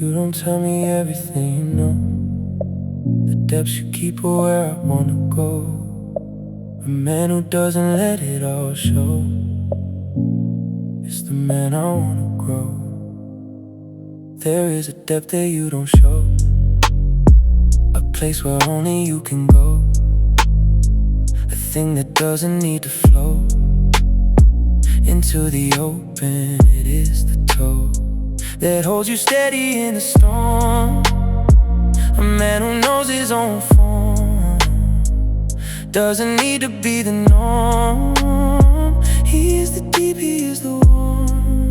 You don't tell me everything you know. The depths you keep are where I wanna go. A man who doesn't let it all show. It's the man I wanna grow. There is a depth that you don't show, a place where only you can go, a thing that doesn't need to flow into the open. It is the toe that holds you steady in the storm. A man who knows his own form, doesn't need to be the norm. He is the deep, he is the warm.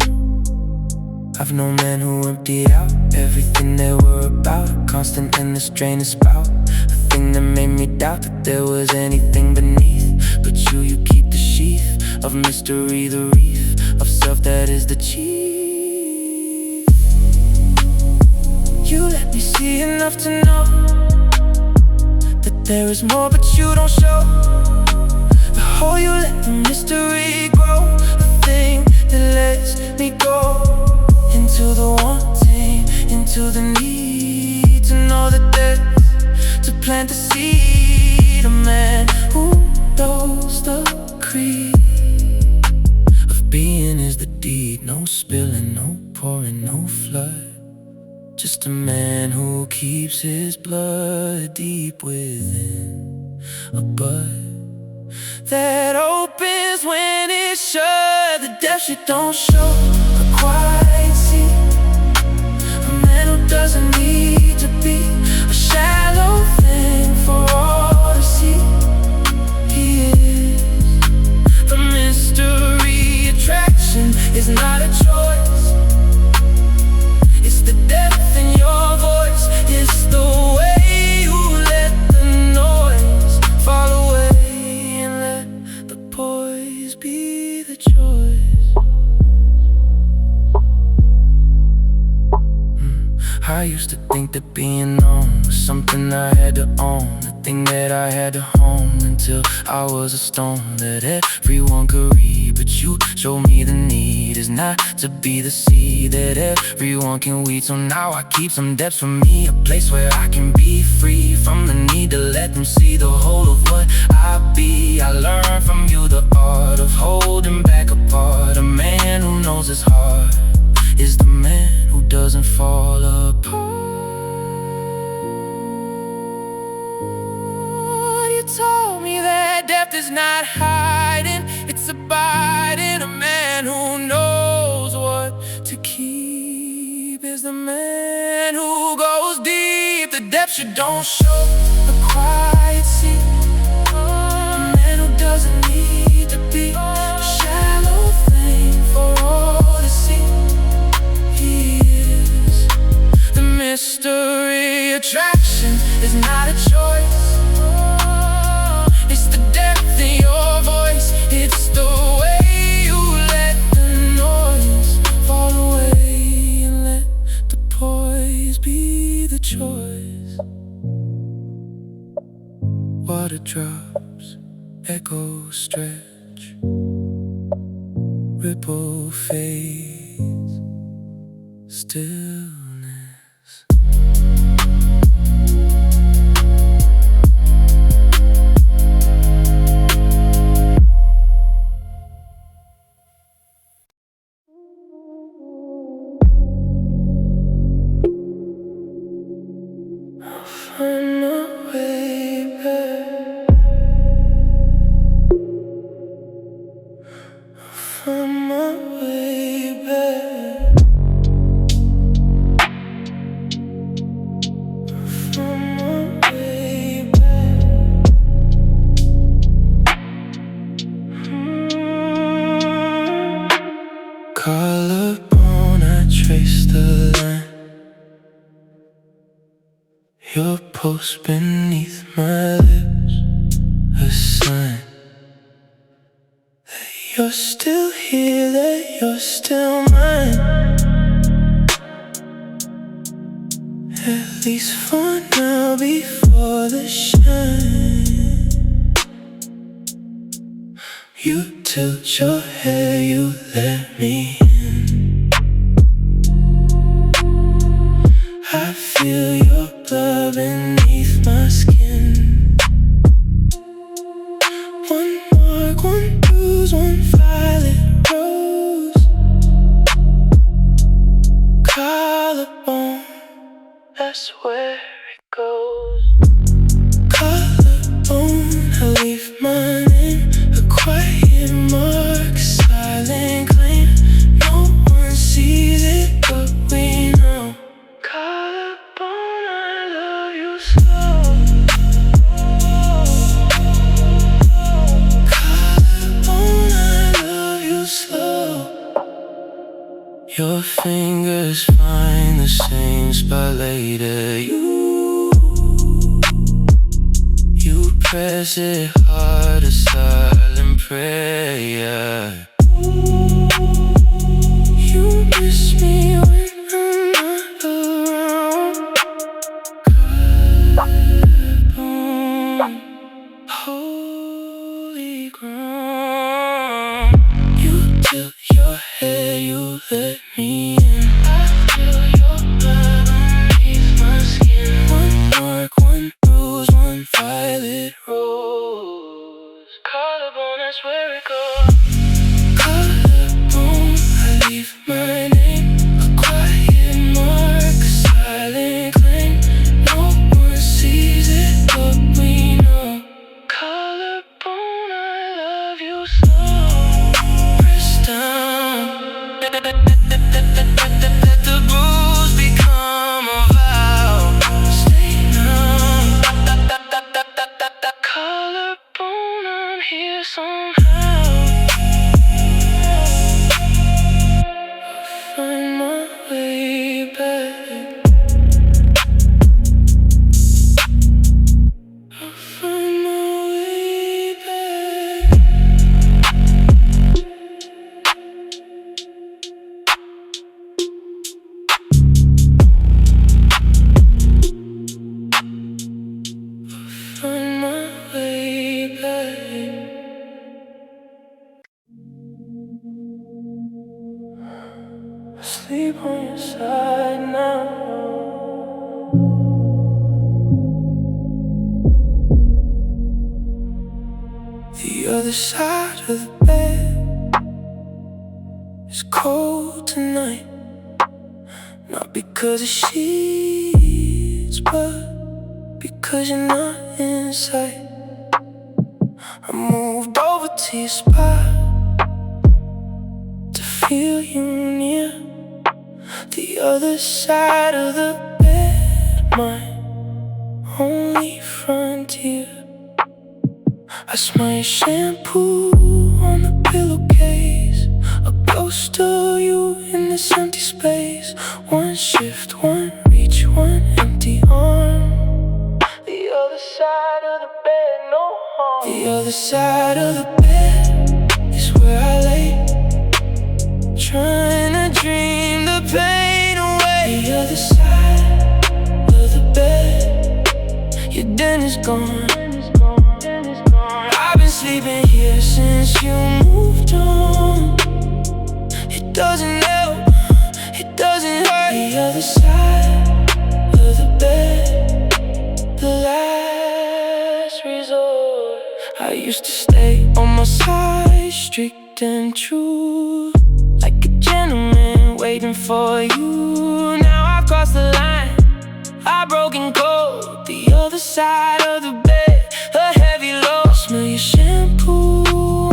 I've known men who emptied out everything they were about, a constant endless drain to spout, a thing that made me doubt that there was anything beneath. But you keep the sheath of mystery, the reef of self that is the chief. You let me see enough to know that there is more, but you don't show the whole. You let the mystery grow, the thing that lets me go into the wanting, into the need to know that there's, to plant the seed. A man who knows the creed of being is the deed. No spilling, no pouring, no flood. Just a man who keeps his blood deep within a bud that opens when it's shut. The depths you don't show, a quiet sea. A man who doesn't need to be a shallow thing for all to see. He is the mystery. Attraction is not a choice. It's the depth in your voice. It's the way you let the noise fall away and let the poise be the choice. I used to think that being known was something I had to own, the thing that I had to hone, until I was a stone that everyone could read. But you showed me the need is not to be the seed that everyone can weed. So now I keep some depths for me, a place where I can be free from the need to let them see the whole of what I be. I learned from you the art of holding back apart. A man who knows his heart is the man who doesn't fall apart. You told me that depth is not hiding, it's abiding. A man who knows what to keep is the man who goes deep. The depths you don't show, a quiet sea. A man who doesn't need to be a shallow thing for all to see. He is the mystery. Attraction is not a choice. It's the depth in your voice. It's the way you let the noise fall away and let the poise be the choice. Water drops, echo stretch, ripple fades, stillness. Find my way back. Find my way back. Find my way back. Collarbone, I trace the line. Your pulse beneath my lips, a sign that you're still here, that you're still mine. At least for now, before the shine. You tilt your head, you let me in. feel your blood beneath my skin. One mark, one bruise, one violet rose. Collarbone, that's where it goes. Collarbone, I leave mine in a quiet mark, a silent claim. No one sees it, but we know. Collarbone, I love you slow. Collarbone, I love you slow. Your fingers find the same spot later. You press it hard, a silent prayer. You miss me when I'm not around. Collarbone, holy ground. You tilt your head, you let me in. I feel your blood underneath my skin. One mark, one bruise, one violet rose. Collarbone, that's where it goes. Collarbone, I leave my name, a quiet mark, a silent claim. No one sees it, but we know. Collarbone, I love you slow. Press down. Let the bruise become a vow. Stay numb. Collarbone, I'm here somehow. I'll find my way back. I'll find my way back. Find my way back. Sleep on your side now. The other side of the bed is cold tonight. Not because of sheets, but because you're not in sight. I moved over to your spot to feel you near. The other side of the bed, my only frontier. I smell your shampoo on the pillowcase, a ghost of you in this empty space. One shift, one reach, one empty arm. The other side of the bed, no harm. The other side of the bed is where I lay, trying to dream the pain away. The other side of the bed, your den is gone. I've been sleeping here since you moved on. It doesn't help, it doesn't hurt. The other side of the bed, the last resort. I used to stay on my side, strict and true, like a gentleman waiting for you. Now I've crossed the line, I've broken code. The other side of the bed, a heavy load. Smell your shampoo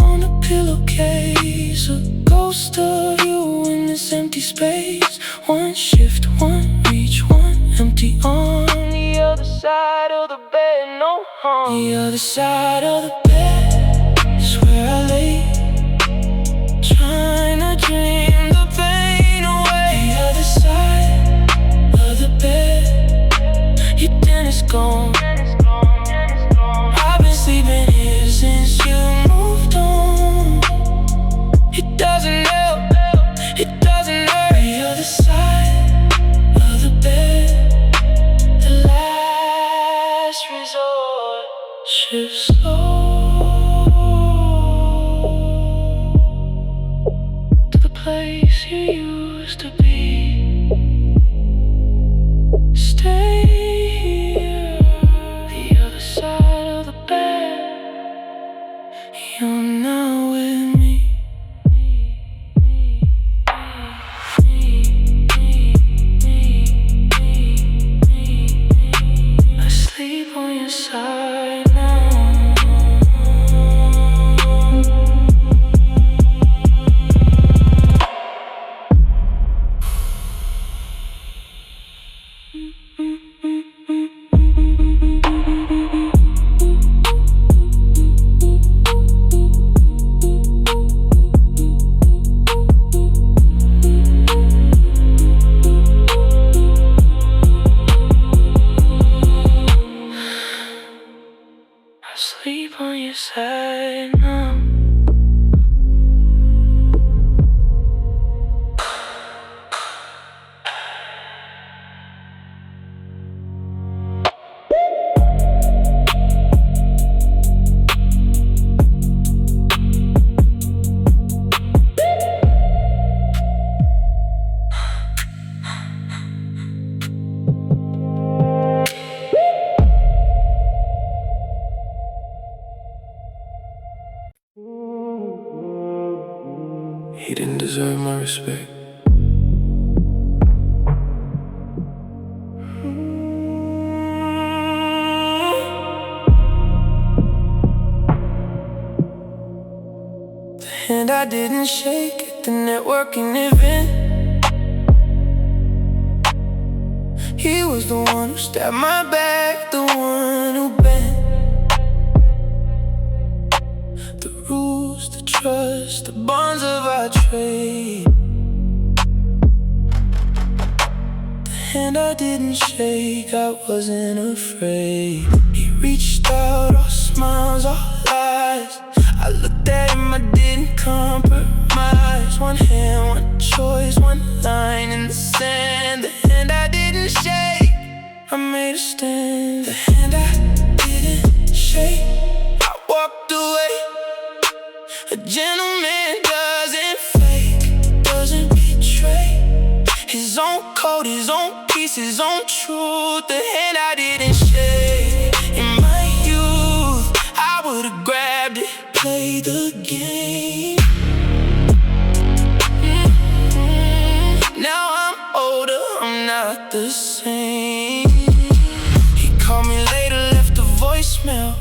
on the pillowcase, a ghost of you in this empty space. One shift, one reach, one empty arm. The other side of the bed, no harm. The other side of the bed is where I lay, trying to dream the pain away. The other side of the bed, your den is gone. I've been sleeping here since you moved on. It doesn't help, it doesn't hurt. The other side of the bed, the last resort. Shift slow to the place you used to be. Stay You're not with me. I sleep on your side now. I sleep on your side now. He didn't deserve my respect. The hand I didn't shake at the networking event. He was the one who stabbed my back, the one who bent the rules, the trust, the bonds of our trade. The hand I didn't shake, I wasn't afraid. He reached out, all smiles, all lies. I looked at him, I didn't compromise. One hand, one choice, one line in the sand. The hand I didn't shake, I made a stand. The hand I didn't shake, I walked away. A gentleman doesn't fake, doesn't betray his own code, his own peace, his own truth. The hand I didn't shake, in my youth I would've grabbed it, played the game. Now I'm older, I'm not the same. He called me later, left a voicemail.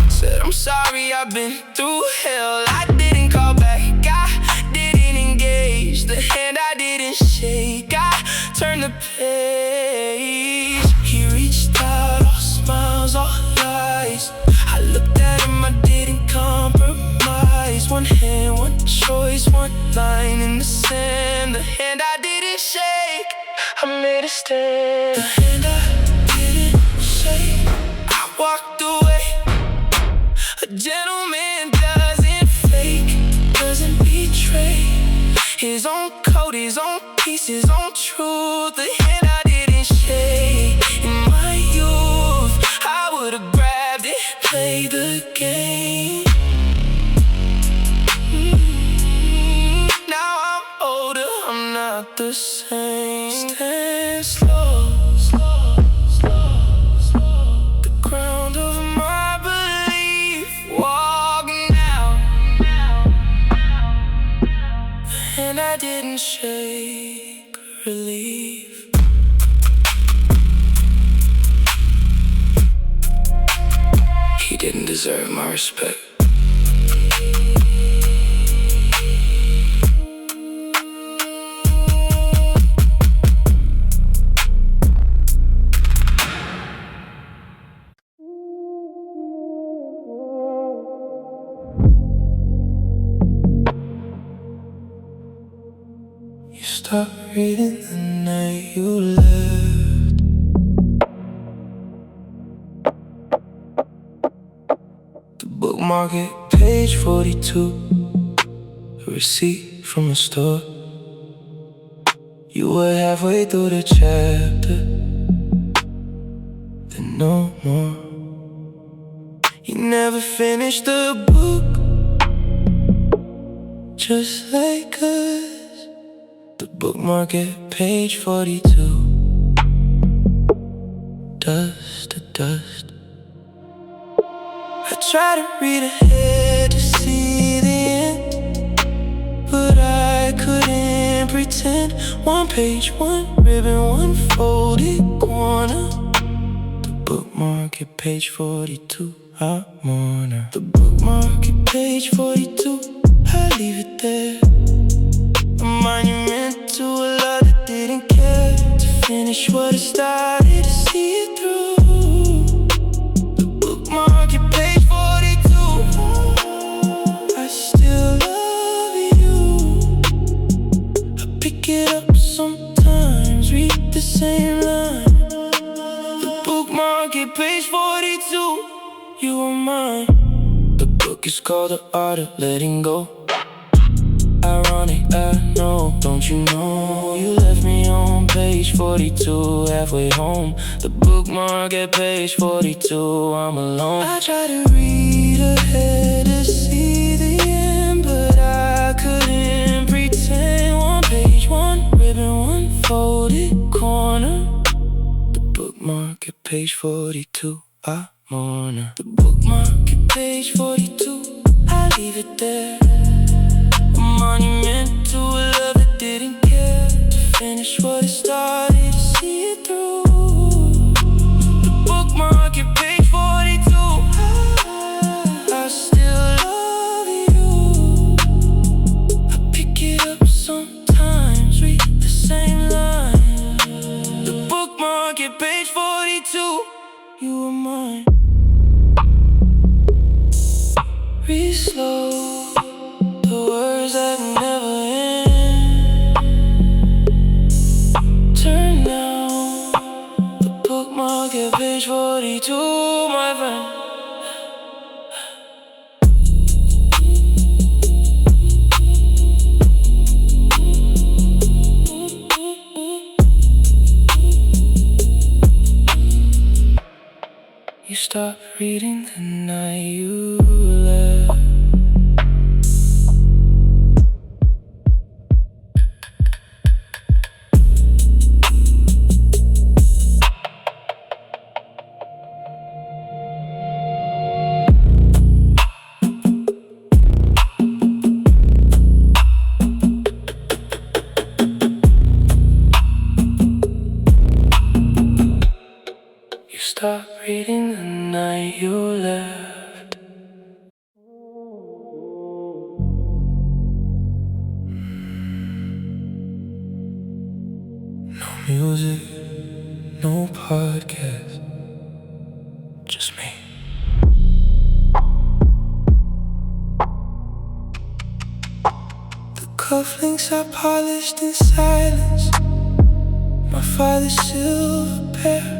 Said, I'm sorry, I've been through hell. I didn't call back, I didn't engage. The hand I didn't shake, I turned the page. He reached out, all smiles, all lies. I looked at him, I didn't compromise. One hand, one choice, one line in the sand. The hand I didn't shake, I made a stand. The hand I didn't shake, I walked away. A gentleman doesn't fake, doesn't betray his own code, his own peace, his own truth. The hand I didn't shake, in my youth I would've grabbed it, played the game. Now I'm older, I'm not the same. Stand slow, slow, slow, slow. The ground of my belief. Walk now. And I didn't shake, relief. He didn't deserve my respect. You stopped reading the night you left. The bookmark at page 42, a receipt from a store. You were halfway through the chapter, then no more. You never finished the book, just like us. The bookmark at page 42, dust to dust. I try to read ahead to see the end, but I couldn't pretend. One page, one ribbon, one folded corner. The bookmark at page 42, I mourn her. The bookmark at page 42, I leave it there. A monument to a love that didn't care to finish what it started, to see it through. The bookmark at page 42, I still love you. I pick it up sometimes, read the same line. The bookmark at page 42, you are mine. The book is called The Art of Letting Go. Ironic, I know, don't you know? You left me on page 42, halfway home. The bookmark at page 42, I'm alone. I try to read ahead to see the end, but I couldn't pretend. One page, one ribbon, one folded corner. The bookmark at page 42, I mourn her. The bookmark at page 42, I leave it there. A monument to a love that didn't care to finish what it started, to see it through. The bookmark at page 42, I still love you. I pick it up sometimes, read the same line. The bookmark at page 42, you are mine. Read slow, the words that never end. Turn now, the bookmark at page 42, my friend. You stopped reading the night you left. Stop reading the night you left. No music, no podcast, just me. The cufflinks I polished in silence, my father's silver pair.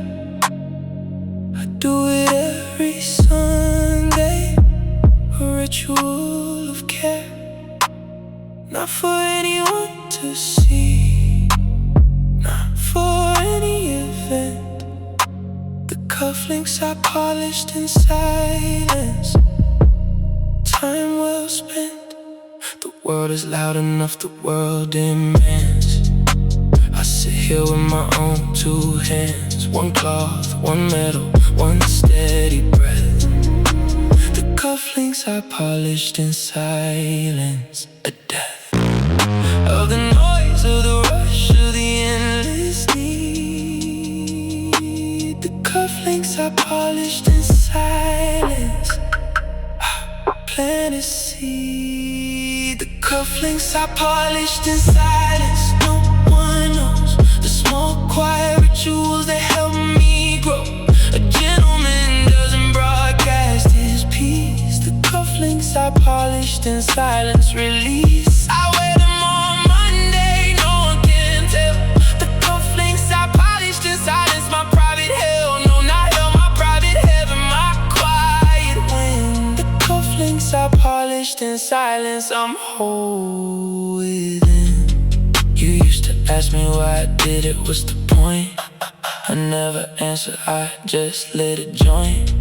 Do it every Sunday, a ritual of care. Not for anyone to see, not for any event. The cufflinks I polished in silence, time well spent. The world is loud enough, the world demands. I sit here with my own two hands, one cloth, one metal, one steady breath. The cufflinks I polished in silence, a death of the noise, of the rush, of the endless need. The cufflinks I polished in silence, plant a seed. The cufflinks I polished in silence, no one knows. The small quiet rituals that help me grow. A gentleman doesn't broadcast his peace. The cufflinks I polished in silence release. I wear them on Monday, no one can tell. The cufflinks I polished in silence, my private hell. No, not hell, my private heaven, my quiet wind. The cufflinks I polished in silence, I'm holding. You used to ask me why I did it, what's the point? I never answered, I just lit a joint.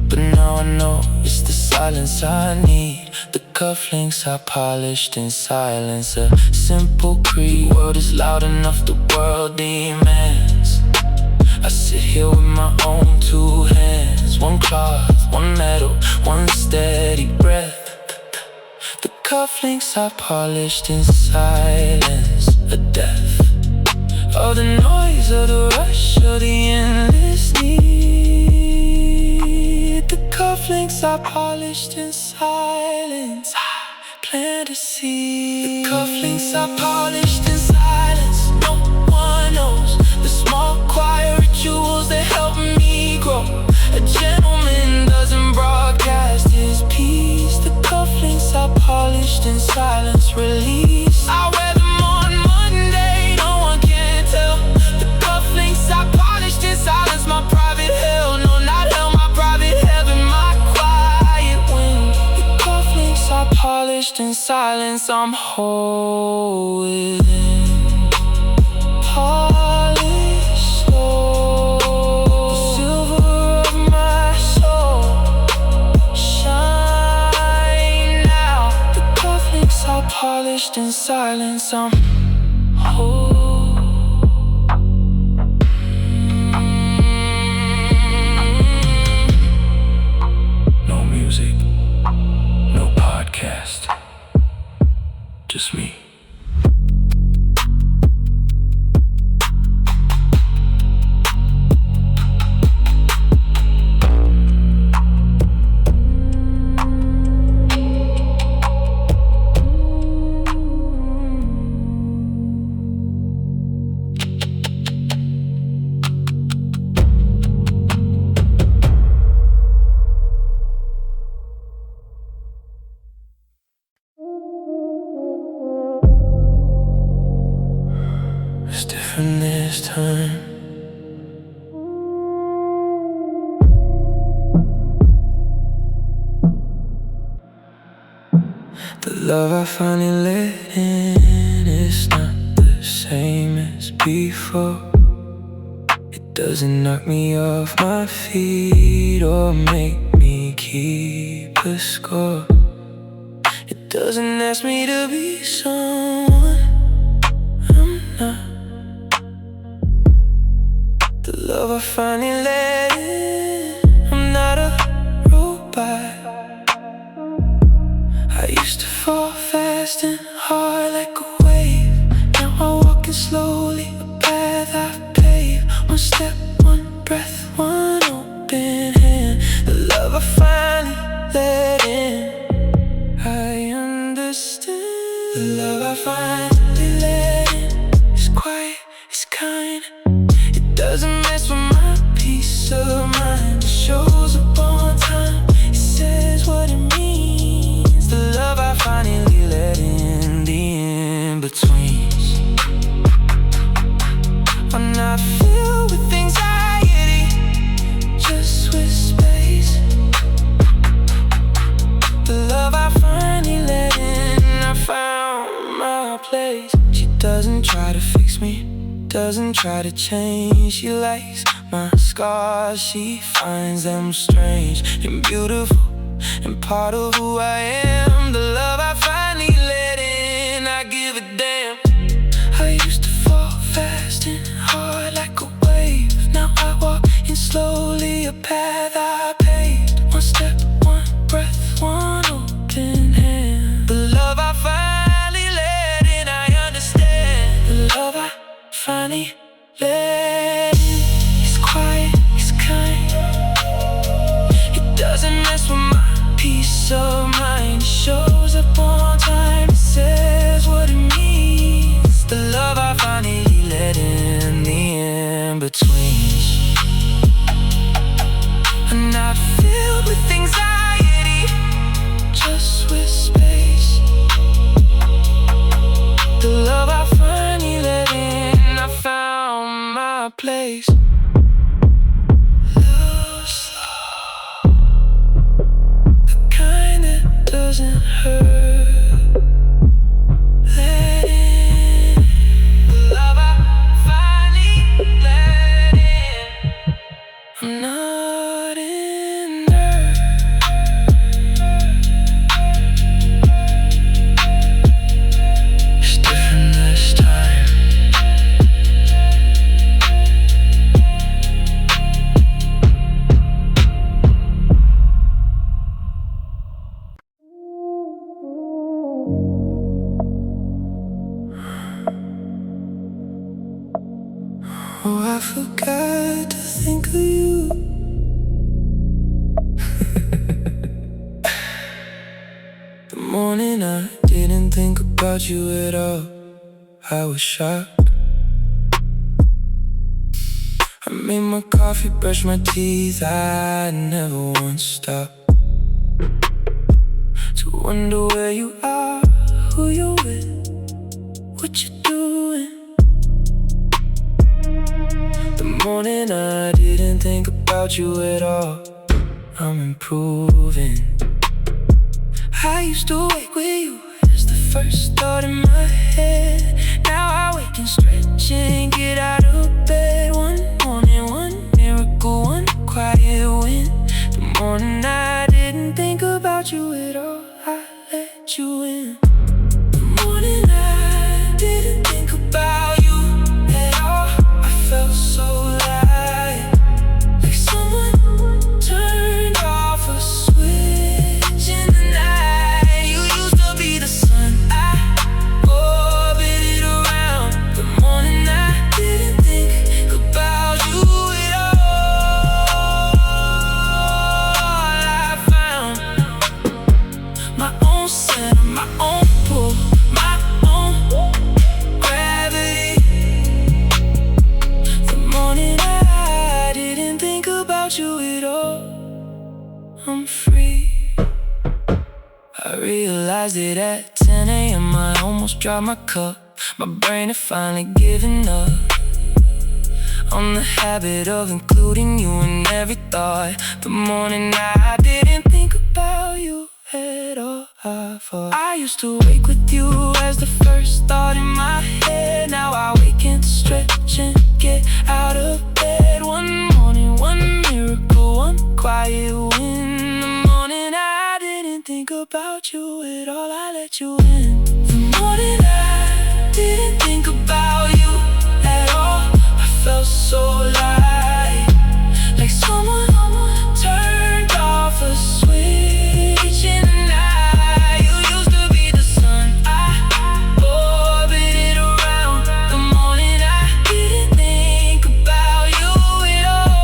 But now I know it's the silence I need. The cufflinks I polished in silence, a simple creed. The world is loud enough, the world demands. I sit here with my own two hands, one cloth, one metal, one steady breath. The cufflinks are polished in silence, a death of the noise, of the rush, of the endless need. The cufflinks are polished in silence, plant a seed. The cufflinks are polished in silence. No one knows the small quiet rituals that help me grow. A gentleman doesn't broadcast his peace. The cufflinks are polished in silence, release. I wear them on Monday, no one can tell. The cufflinks are polished in silence, my private hell. No, not hell, my private heaven, my quiet wind. The cufflinks are polished in silence, I'm whole within. Polished slow, the silver of my soul. Shine now. The cufflinks are polished in silence, I'm whole. No music, no podcast, just me. It's different this time. The love I finally let in is not the same as before. It doesn't knock me off my feet or make me keep a score. It doesn't ask me to be someone I'm not. The love I finally let in, I'm not a robot. I used to fall fast and hard like a wave. Now I'm walking slowly, a path I pave. One step, one breath, one open hand. The love I finally let in, I understand. The love I finally let in is quiet, it's kind. It doesn't mess with my peace of mind. It shows up on time, it says what it means. The love I finally let in, the in-betweens are not filled with anxiety, just with space. The love I finally let in, I found my place. She doesn't try to fix me, doesn't try to change. She likes my scars, she finds them strange and beautiful and part of who I am. The love I finally let in, I give a damn. I used to fall fast and hard like a wave. Now I walk in slowly, a path I paved. One step, one breath, one open hand. The love I finally let in, I understand. The love I finally let in is quiet, it's kind. It doesn't mess with my peace of mind. It shows up on time, it says what it means. The love I finally let in, the in-betweens are not filled with anxiety, just with space. The love I finally let in, I found my place. Love slow, the kind that doesn't hurt. Let in the love I finally let in. I'm not in dirt. It's different this time. forgot to think of you. The morning I didn't think about you at all. I was shocked. I made my coffee, brushed my teeth. I never once stopped to wonder where you are, who you're with, what you're doing. The morning I didn't think about you at all. I'm improving. I used to wake with you as the first thought in my head. Now I wake and stretch and get out of bed. One morning, one miracle, one quiet win. The morning I didn't think about you at all, I let you in. The morning I didn't think about you at all. I felt so light, like someone turned off a switch in the night. You used to be the sun I orbited around. The morning I didn't think about you at all. I found my own center, my own pull, my own gravity. The morning I didn't think about you at all. I'm free. I realized it at 10 a.m. I almost dropped my cup. My brain had finally given up on the habit of including you in every thought. The morning I didn't think about you at all. I used to wake with you as the first thought in my head. Now I wake and stretch and get out of bed. One morning, one miracle, one quiet win. The morning I didn't think about you at all, I let you in. The morning I didn't think about you at all. I felt so light, like someone turned off a switch in the night. You used to be the sun I orbited around. The morning I didn't think about you at all.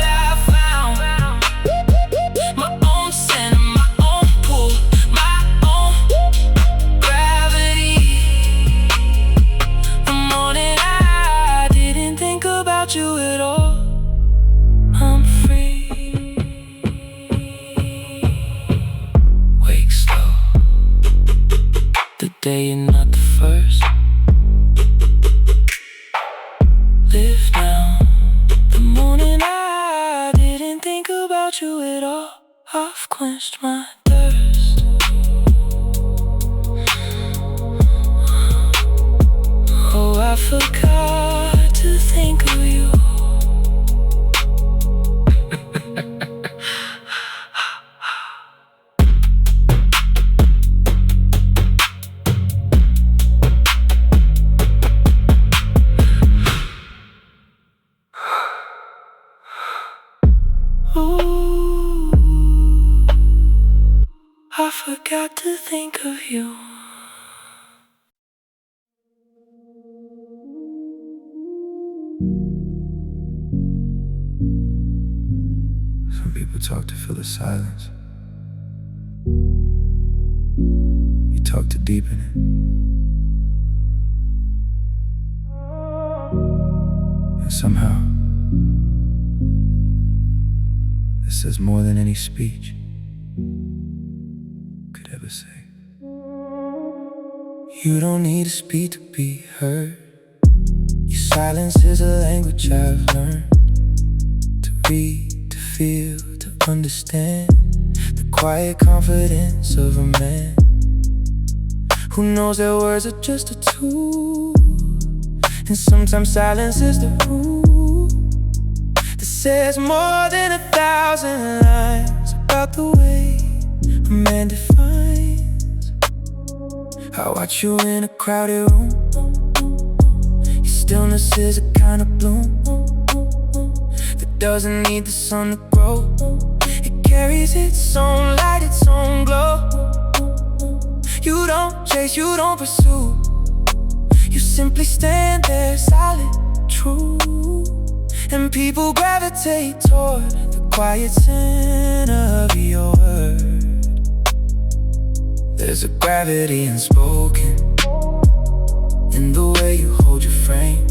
I found my own center, my own pull, my own gravity. The morning I didn't think about you at all. I'm free. Wake slow. The day you're not the first. Live now. The morning I didn't think about you at all. I've quenched my thirst. Oh, I forgot to think of you. Ooh, I forgot to think of you. Some people talk to fill the silence. You talk to deepen it. And somehow this says more than any speech could ever say. You don't need to speak to be heard. Your silence is a language I've learned to read, to feel, to understand. The quiet confidence of a man who knows that words are just a tool. And sometimes silence is the rule that says more than 1,000 lines about the way a man defines. I watch you in a crowded room. Your stillness is a kind of bloom that doesn't need the sun to grow. It carries its own light, its own glow. You don't chase, you don't pursue. You simply stand there silent, true. And people gravitate toward the quiet center of your word. There's a gravity unspoken in the way you hold your frame,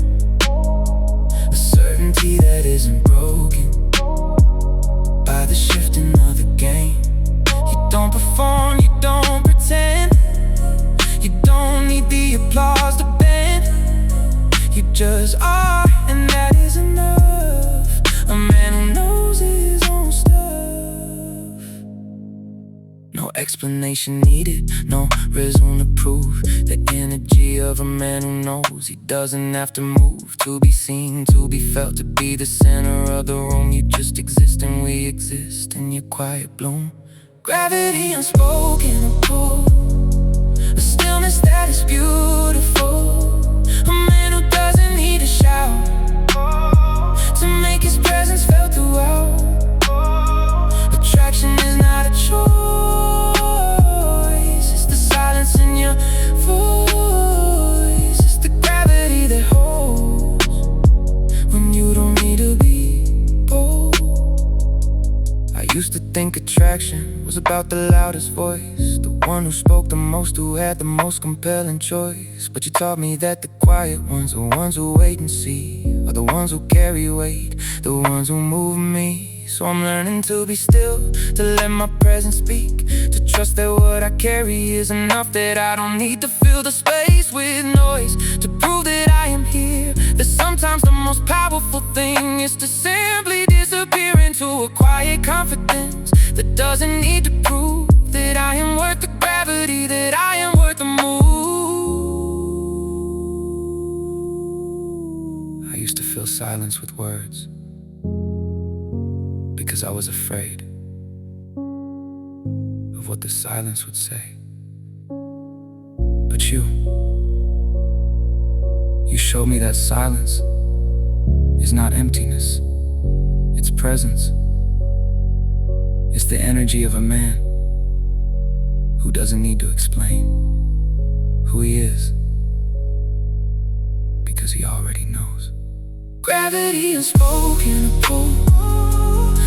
a certainty that isn't broken by the shifting of the game. You don't perform, you don't pretend, you don't need the applause to bend. You just are, and that is enough. A man who knows his own stuff. No explanation needed, no reason to prove the energy of a man who knows he doesn't have to move to be seen, to be felt, to be the center of the room. You just exist and we exist in your quiet bloom. Gravity unspoken, a pull, a stillness that is beautiful. A man who doesn't need to shout to make his presence felt throughout. Attraction is not a choice, it's the silence in your voice. It's the gravity that holds when you don't need to be bold. I used to think attraction was about the loudest voice, the one who spoke the most, who had the most compelling choice. But you taught me that the quiet ones, the ones who wait and see, are the ones who carry weight, the ones who move me. So I'm learning to be still, to let my presence speak, to trust that what I carry is enough, that I don't need to fill the space with noise to prove that I am here. That sometimes the most powerful thing is to simply disappear into a quiet confidence that doesn't need to prove that I am worth the gravity, that I am worth the move. I used to fill silence with words because I was afraid of what the silence would say. But you showed me that silence is not emptiness, it's presence. It's the energy of a man who doesn't need to explain who he is, because he already knows. Gravity unspoken, a pull,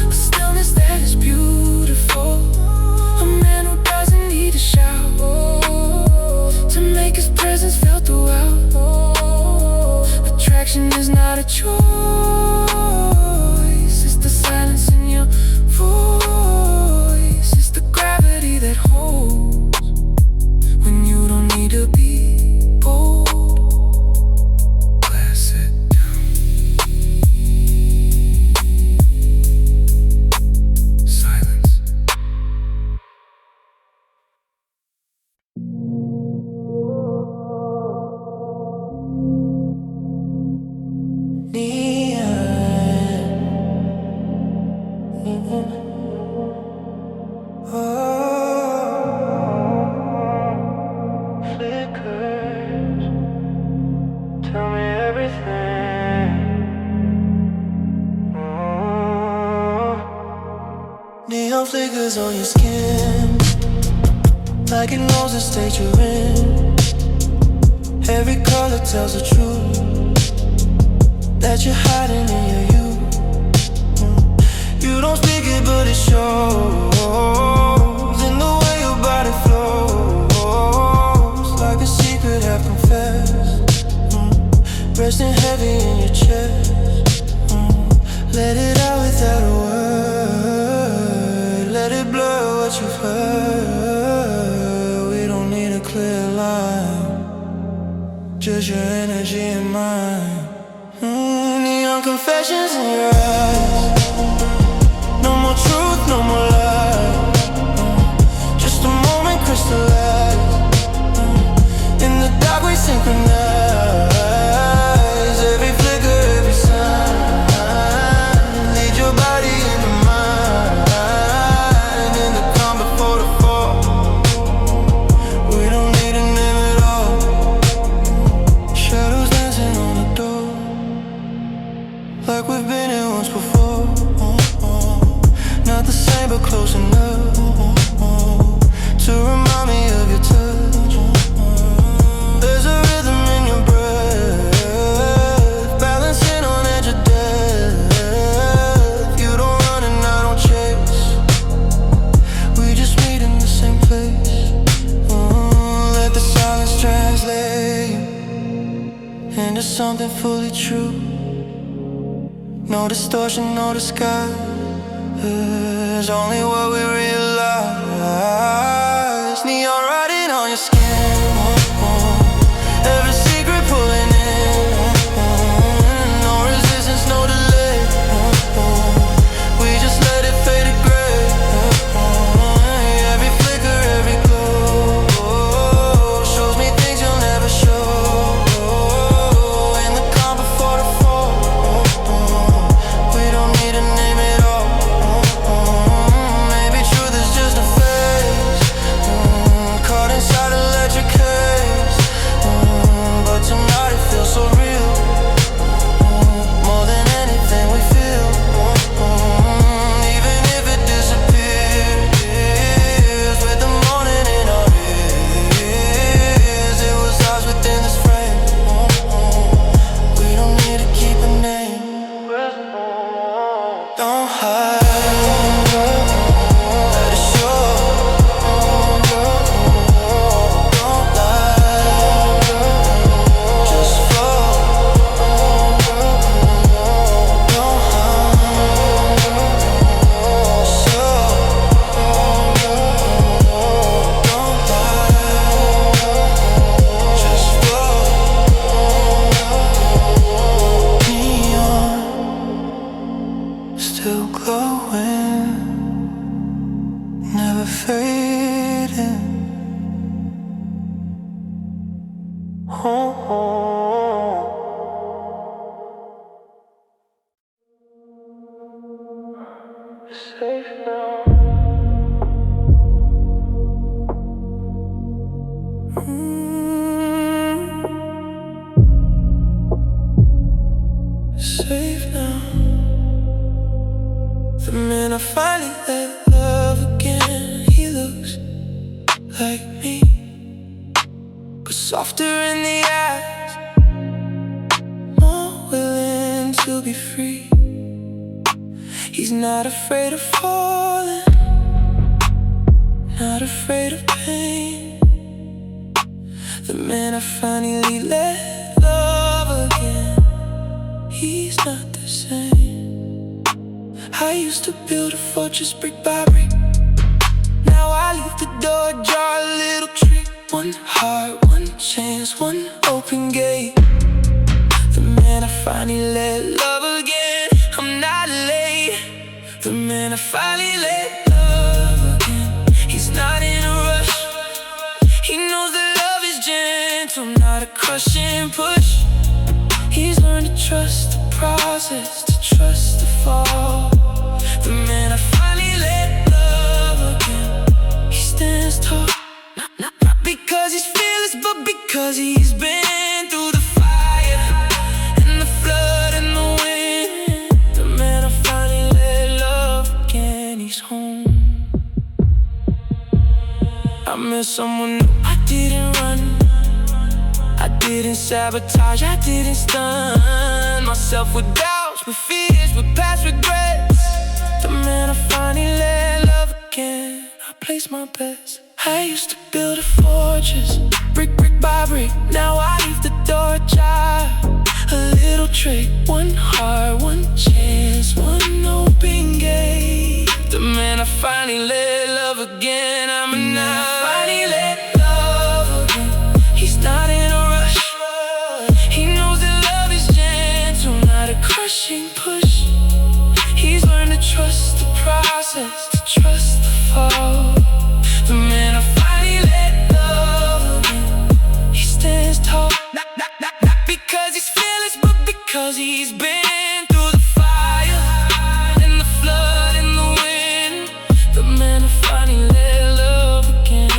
a stillness that is beautiful. A man who doesn't need to shout to make his presence felt throughout. Attraction is not a choice, it's the silence in your voice. It's the gravity that holds when you don't need to be bold. Glass it down. Silence. Flickers, tell me everything. Neon flickers on your skin, like it knows the state you're in. Every color tells the truth that you're hiding in your youth. You don't speak it, but it shows in the way your body flows, like a secret half confessed, resting heavy in your chest. Let it out without a word, let it blur what you've heard. We don't need a clear line, just your energy and mine. Neon confessions in your eyes, no more truth, no more lies, just a moment crystallized. In the dark we synchronize, every flicker, every sign. Lead your body into mine, in the calm before the fall. We don't need a name at all, shadows dancing on the door, like we've been here once before. Not the same but close enough to remind me of your touch. There's a rhythm in something fully true. No distortion, no disguise, only what we realize. Neon writing on your skin, every secret pulling in. No resistance, no delay, we just let it fade to gray. Every flicker, every glow shows me things you'll never show. In the calm before the fall, we don't need to name it all. Maybe truth is just a phase, caught inside electric haze. But tonight it feels so real, more than anything we feel. Even if it disappears with the morning in our ears, it was ours within this frame. We don't need to keep a name. Don't hide, let it show. Don't lie, just flow. Don't hide, so don't lie, just flow. Neon still glowing, never fading. Safe now. Safe now. The man I finally let love again, he looks like me, but softer in the eyes, more willing to be free. He's not afraid of falling, not afraid of pain. The man I finally let love again, he's not the same. I used to build a fortress brick by brick, now I leave the door ajar, a little trick. One heart, one chance, one open gate. The man I finally let love again, I'm not late. The man I finally let love again, he's not in a rush. He knows that love is gentle, not a crushing push. He's learned to trust the process, to trust the fall. The man I finally let love again, he stands tall. Not because he's fearless, but because he's been through the fire and the flood and the wind. The man I finally let love again, he's home. I met someone new, I didn't run, I didn't sabotage, I didn't stun myself with doubts, with fears, with past regrets. The man I finally let love again, I place my bets. I used to build a fortress, brick by brick, now I leave the door ajar. A little trick, one heart, one chance, one open gate. The man I finally let love again, I'm a now. Finally let love again, he's not in a rush. He knows that love is gentle, not a crushing push. He's learned to trust the process, to trust the fall. The man I finally let love again, he stands tall. Not because he's fearless, but because he's been through the fire and the flood and the wind. The man I finally let love again.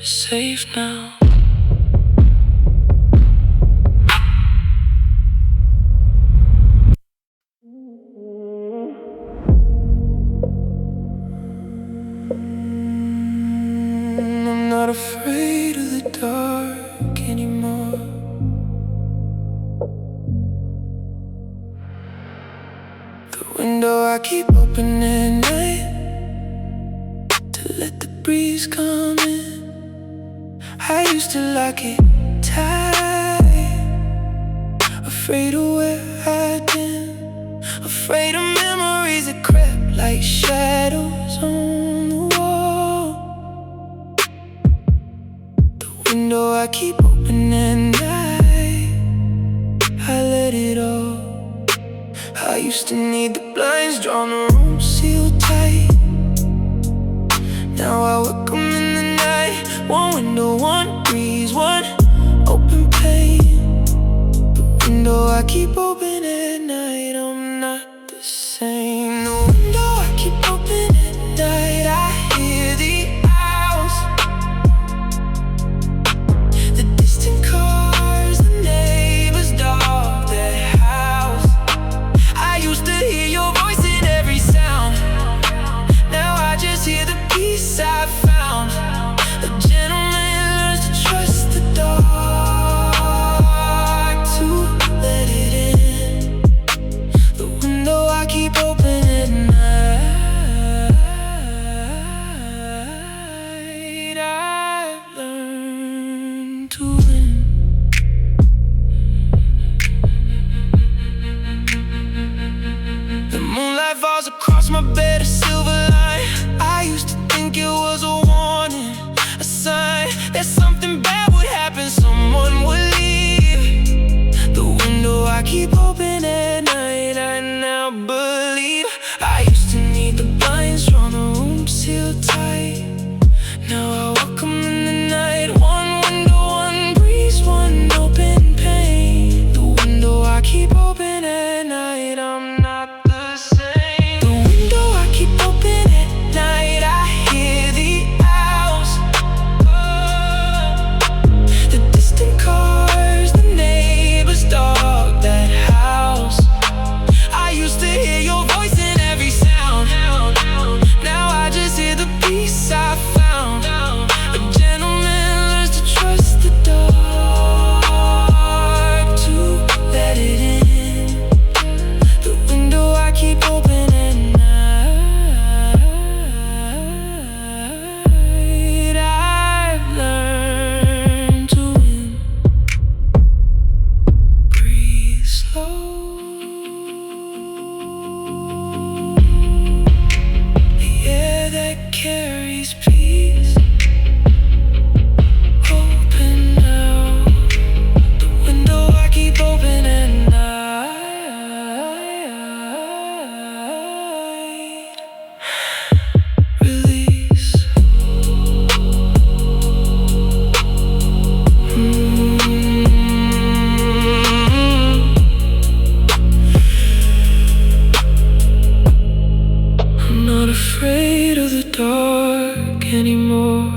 safe now. I'm not afraid of the dark anymore. The window I keep open at night to let the breeze come in. I used to lock it tight, afraid of where I'd been, afraid of memories that crept like shadows on the wall. The window I keep open at night, I let it all. I used to need the blinds drawn, the room sealed tight. Now I work 'em in the night. One window, one breeze, one open pane. The window I keep open at night, I'm not the same. The window I keep open at night, I hear the owls, the distant cars, the neighbor's dog that house. I used to hear your voice in every sound. Now I just hear the peace I found. A gentleman learns to trust the dark, to let it in. The window I keep open at night, I've learned to win. The moonlight falls across my bed, a silver line. I used to think it was a warning, a sign that something bad would happen, someone would leave. The window I keep open at night, I now believe. I used to need the blinds drawn, the room sealed tight. Now I walk 'em in the night. One window, one breeze, one open pane. The window I keep open at night, I'm not the same. The window I keep open at night, I hear the owls, the distant cars, the neighbor's dog that house. I used to hear your voice in every sound. Now I just hear the peace I found. A gentleman learns to trust the dark, to let it in. The window I keep open at night, I've learned to win. Breathe slow, the air that carries peace. Open now, the window I keep open at night. Release. I'm not afraid of the dark anymore.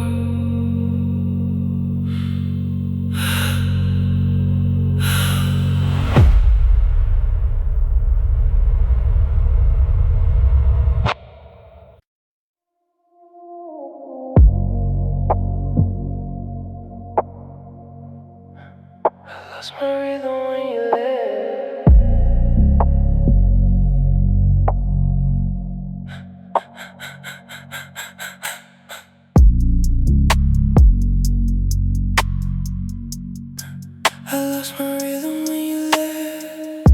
Lost my rhythm when you left. I lost my rhythm when you left.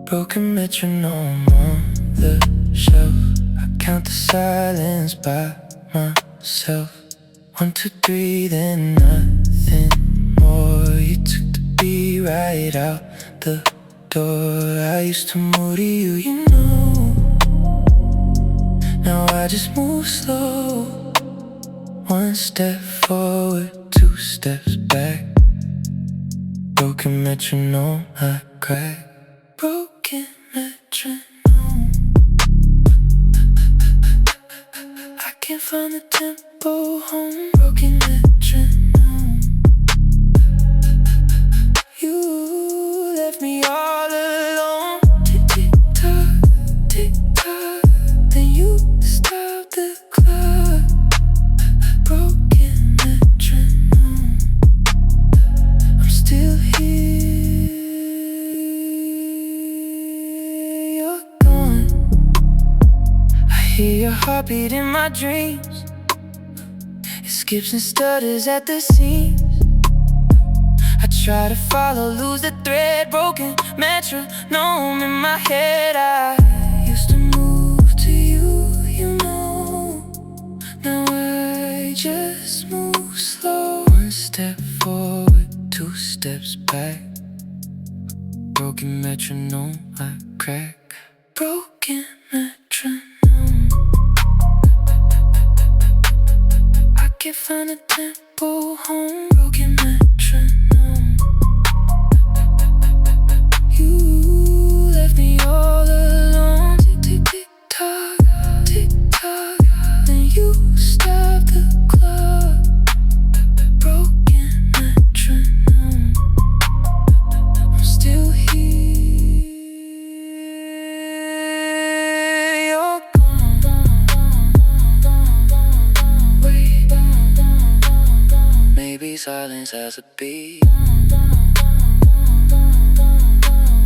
Broken metronome on the shelf. I count the silence by myself. 1, 2, 3, then nothing more. You took the beat right out the door. I used to move to you, you know. Now I just move slow. 1 step forward, 2 steps back. Broken metronome, I crack. Broken metronome. find the tempo home. Broken metronome. You left me all alone. Tick tick tock, tick tock. Then you stopped the clock. Broken metronome. I'm still here. You're gone. I hear your heartbeat in my dreams. It skips and stutters at the seams. I try to follow, lose the thread. Broken metronome in my head. I used to move to you, you know. Now I just move slow. One step forward, two steps back. Broken metronome, I crack. Broken metronome. I can't find a tempo home. Broken metronome. You left me all alone. Tick tick tick tock, tick tock. Then you stopped the clock. Broken metronome. I'm still here. You're gone. Wait. Maybe silence has a beat.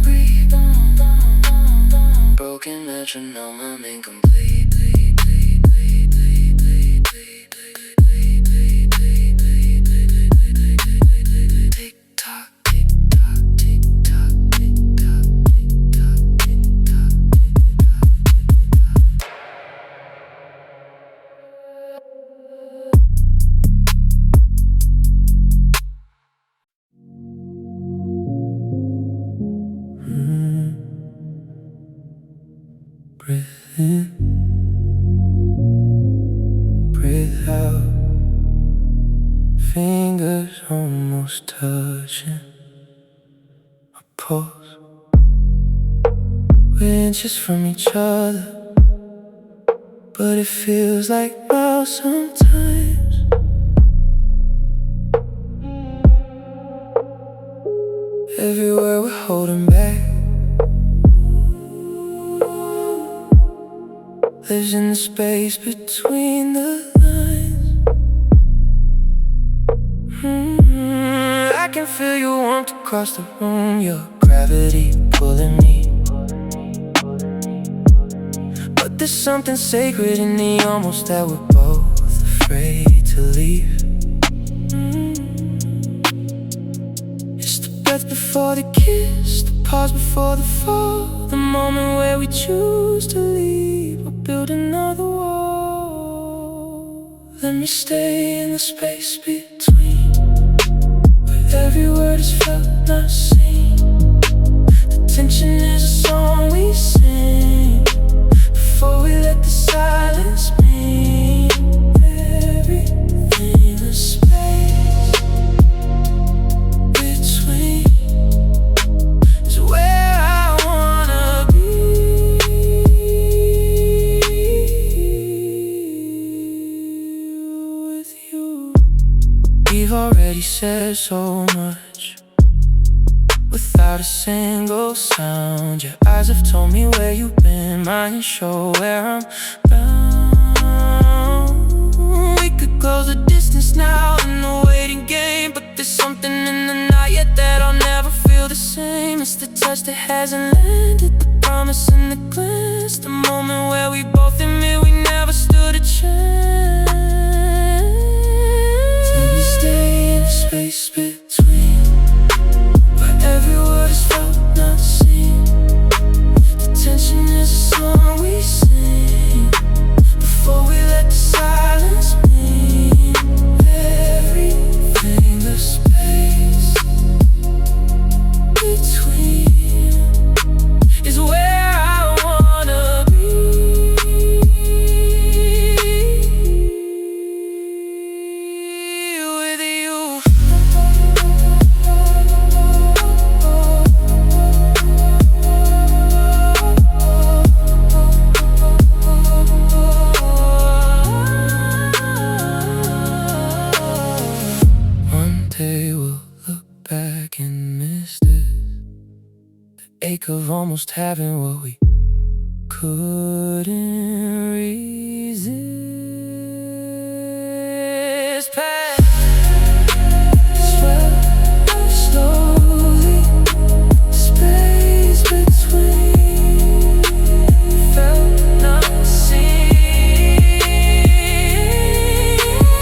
Breathe. Broken metronome, I'm incomplete. Tick tock, tick tock, tick tock, tick tock, tick tock, tick tock, breathe in, breathe out. Fingers almost touching. A pulse. We're inches from each other, but it feels like miles sometimes. Everywhere we're holding back lives in the space between the lines. I can feel your warmth across the room. Your gravity pulling me. But there's something sacred in the almost that we're both afraid to leave. It's the breath before the kiss, the pause before the fall, the moment where we choose to leave or build another wall. Let me stay in the space between, where every word is felt, not seen. The tension is a song we sing before we let the silence mean everything. The space between is where I wanna be with you. We've already said so much without a single sound. Your eyes have told me where you've been, mine show where I'm bound. We could close the distance now in the waiting game, but there's something in the night yet that I'll never feel the same. It's the touch that hasn't landed, the promise and the glance, the moment where we both admit we never stood a chance. Let me stay in the space between, where every word is felt, not seen. The tension is a song we sing before we let the silence mean everything. The space between is where I wanna be almost having what we couldn't resist. Past swell slowly, space between felt not seen.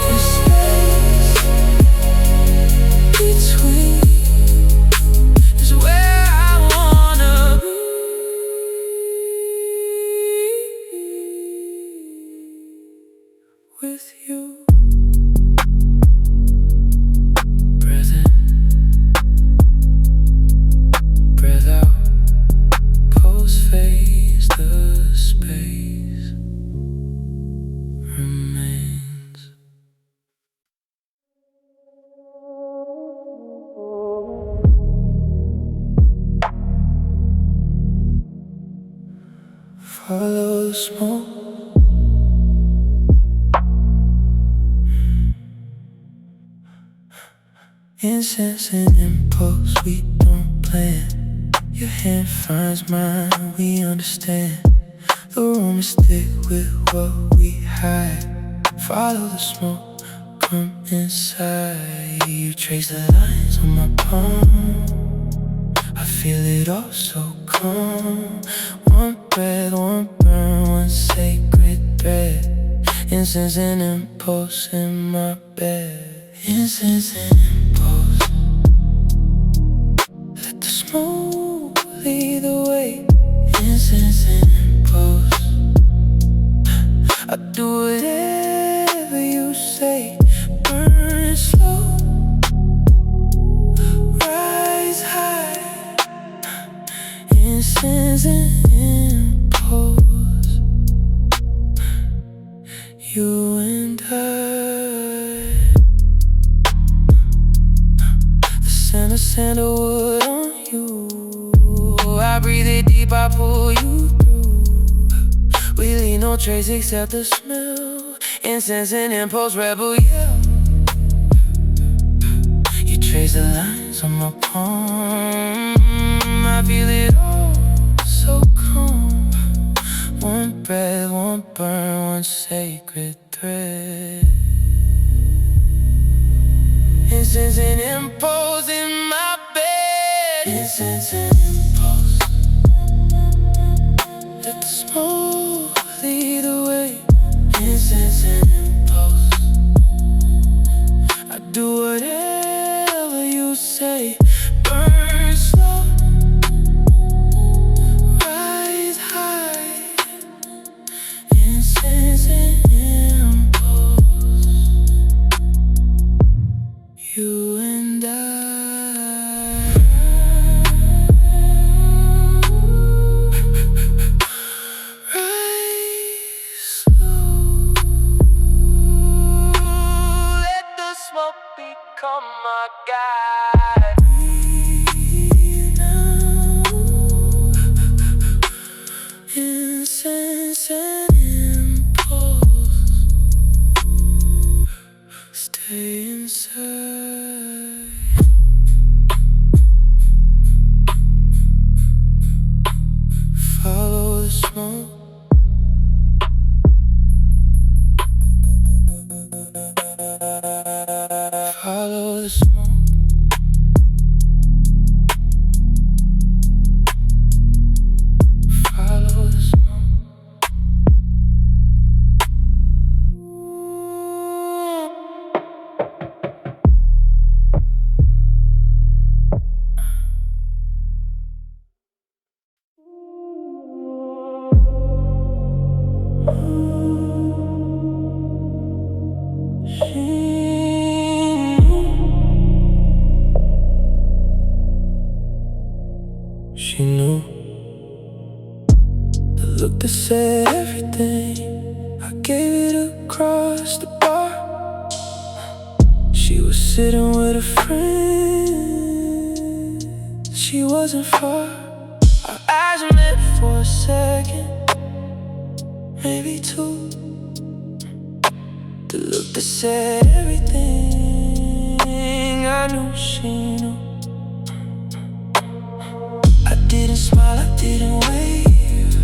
The space between is where I wanna be with you. Breath in, breath out, pose face, the space remains. Follow the smoke, incense and impulse, we don't plan. Your hand finds mine, we understand. The room is thick with what we hide. Follow the smoke, come inside. You trace the lines on my palm, I feel it all so calm. One breath, one burn, one sacred thread. Incense and impulse in my bed. Incense and impulse, let the smoke lead the way. Incense and impulse, I do whatever you say. Burn slow, rise high. Incense and impulse, you and I. The sandalwood on you, I breathe it deep, I pull you through. We leave no trace except the smell. Incense and impulse, rebel yell. You trace the lines on my palm, I feel it all so calm. One breath, one burn, one sacred thread. Incense and impulse in my bed. Incense and impulse, let the smoke lead the way. Incense and impulse, I do whatever you say. Burn slow, rise high. Incense and impulse, you and I. Rise slow, let the smoke become my guide. Breathe now, incense and impulse, stay inside. Follow the smoke, follow the smoke. Follow the smoke. She knew the look that said everything. I gave it across the bar. She was sitting with a friend. She wasn't far. Our eyes met for a second, maybe two. The look that said everything. I knew she knew. I didn't didn't smile, I didn't wave.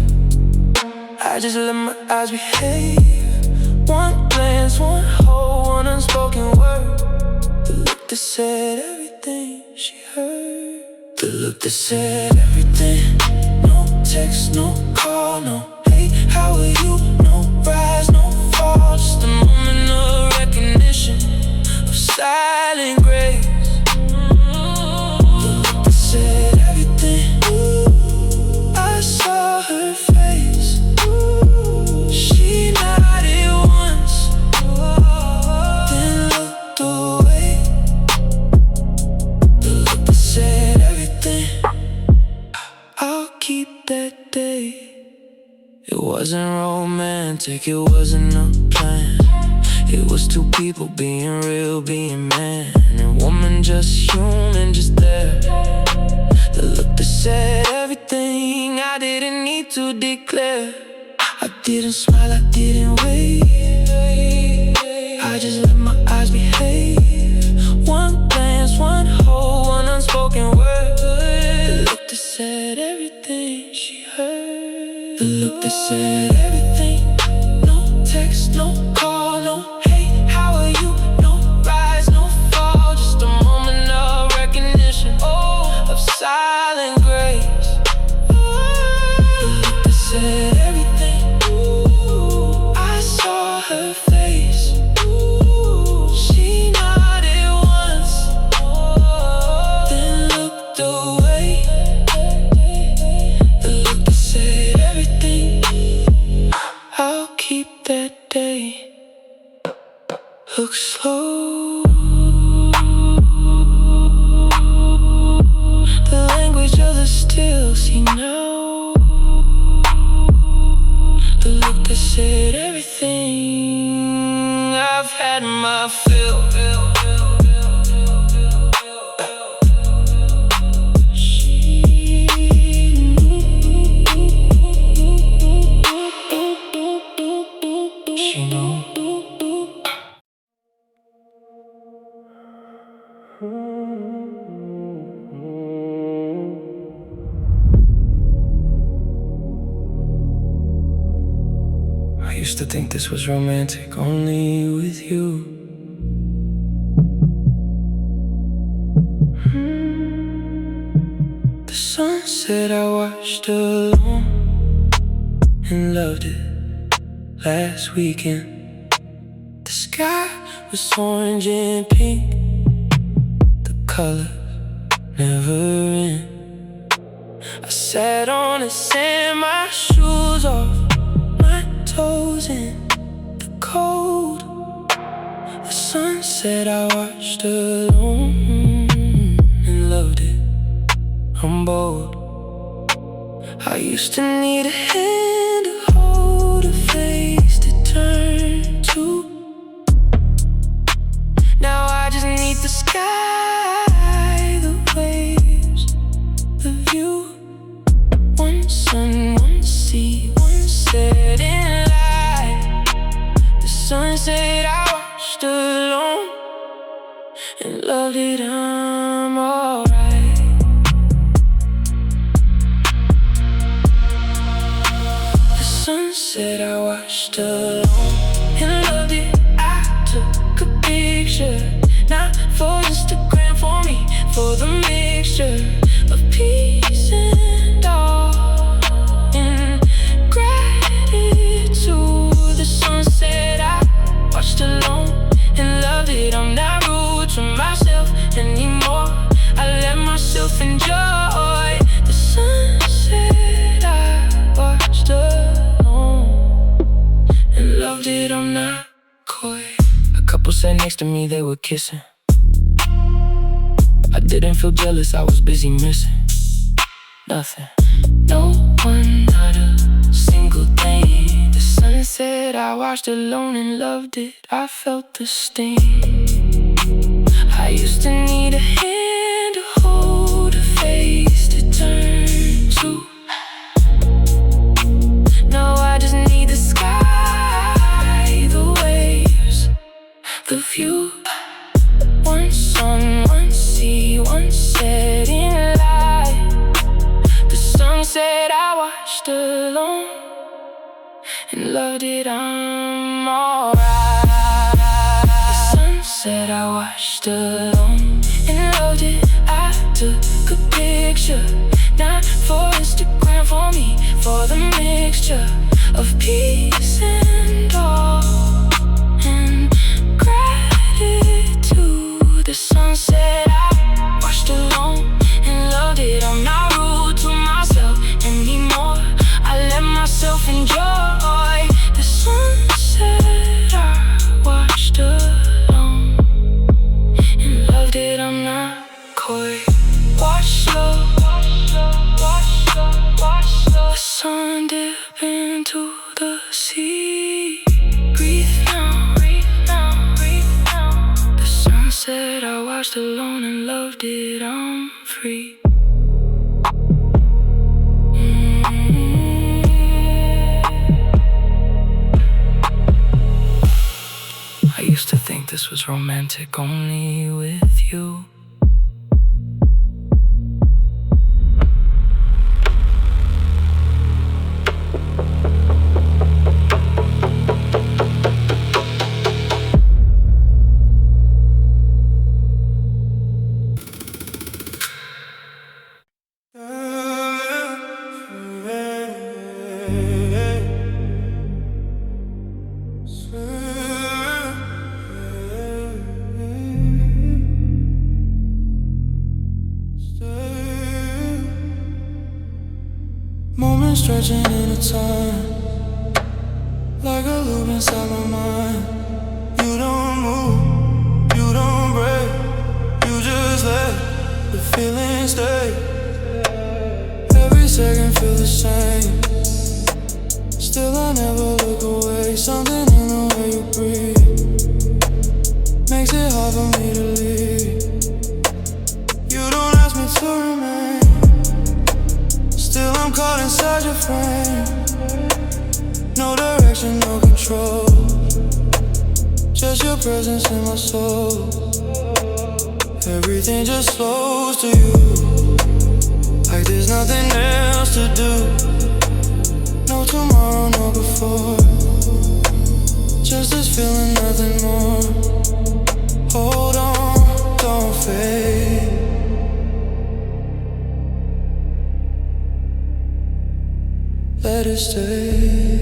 I just let my eyes behave. One glance, one hold, one unspoken word. The look that said everything she heard. The look that said everything. No text, no call, no hey, how are you? No rise, no fall. Just a moment of recognition, of silent grace. The look that said everything. I saw her face. She nodded once, then looked away. The look that said everything. I'll keep that day. It wasn't romantic, it wasn't a plan. It was two people being real, being man and woman, just human, just there. The look that said everything I didn't need to declare. I didn't smile, I didn't wave. I just let my eyes behave. One glance, one hold, one unspoken word. The look that said everything she heard. The look that said everything. No text, no call, no hey, how are you? No rise, no fall. Just a moment of recognition, oh, of silent grace. The look that said everything. I saw her face. She nodded once, then looked away. The look that said everything. I'll keep that day. Look slow. The language of the still, see now. The look that said everything. I've had my fill. She knew. I used to think this was romantic only with you. The sunset I watched alone and loved it last weekend. The sky was orange and pink, the colors never end. I sat on the sand, my shoes off, my toes in the cold. The sunset I watched alone and loved it. I'm bold. I used to need a hand to hold, a face to turn to. Now I just need the sky, the waves, the view. One sun, one sea, one setting light. The sunset I watched alone and loved it. I'm alright. The sunset I watched alone and loved it. I took a picture, not for Instagram, for me, for the mixture of peace and awe and gratitude. The sunset I watched alone and loved it. I'm not rude to myself anymore. I let myself enjoy the sunset I watched alone and loved it. I'm not coy. A couple sat next to me, they were kissing. I didn't feel jealous, I was busy missing nothing. No one, not a single thing. The sunset I watched alone and loved it. I felt the sting. I used to need a hand to hold, a face to turn to. Now I just need the sky, the waves, the view. One sun, one sea, one setting light. The sun I'm alright. The sunset I watched alone and loved it. I took a picture, not for Instagram, for me, for the mixture of peace and awe and gratitude. The sunset I watched alone and loved it. I'm not rude to myself anymore. I let myself enjoy the sunset I watched alone and loved it. I'm not coy. Watch the sun dip into the sea. Breathe now, breathe now, breathe now. The sunset I watched alone and loved it. I'm free. I used to think this was romantic only with you. Moments stretching into time, like a loop inside my mind. You don't move, you don't break, you just let the feeling stay. Every second feel the same, still I never look away. Something in the way you breathe makes it hard for me to leave. You don't ask me to remain, still I'm caught inside your frame. No direction, no control, just your presence in my soul. Everything just flows to you, like there's nothing else to do. No tomorrow, no before, just this feeling, nothing more. Hold on, don't fade. Let it stay.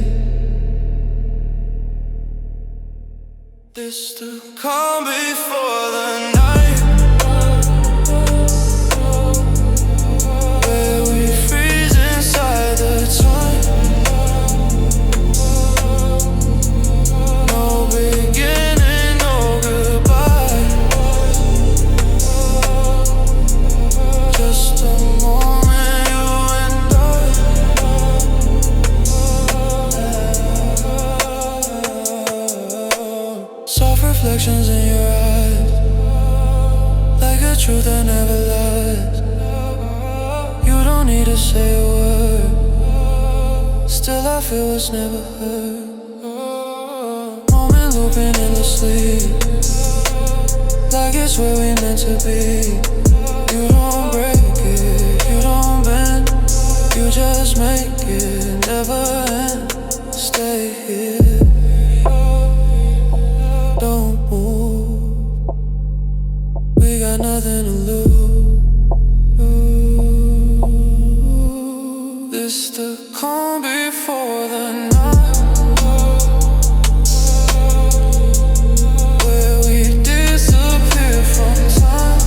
This the calm before the night, where we freeze inside the time. No beginning, no goodbye, just a moment, you and I. Soft reflections in your eyes, like a truth that never lies. You don't need to say a word, still I feel what's never heard. Moment looping endlessly, like it's where we meant to be. You don't break it, you don't bend, you just make it never end. Stay here, don't move, we got nothing to lose. This the calm before the night, where we disappear from time.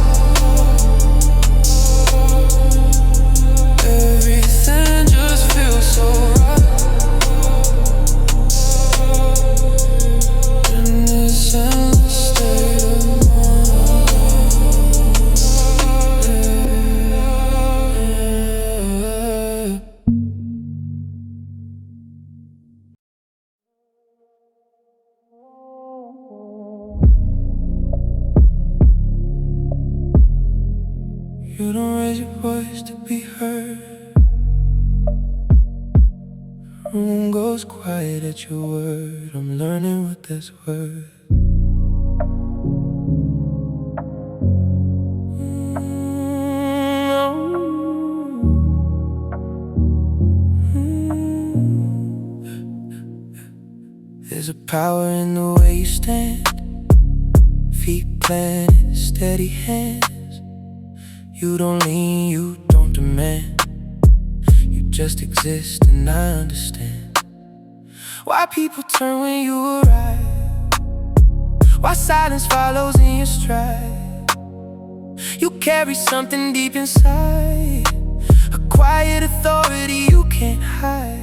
Everything just feels so right in this endless state of mind. You don't raise your voice to be heard. Room goes quiet at your word. I'm learning what that's worth. There's a power in the way you stand. Feet planted, steady hands. You don't lean, you don't demand. You just exist and I understand why people turn when you arrive, why silence follows in your stride. You carry something deep inside, a quiet authority you can't hide.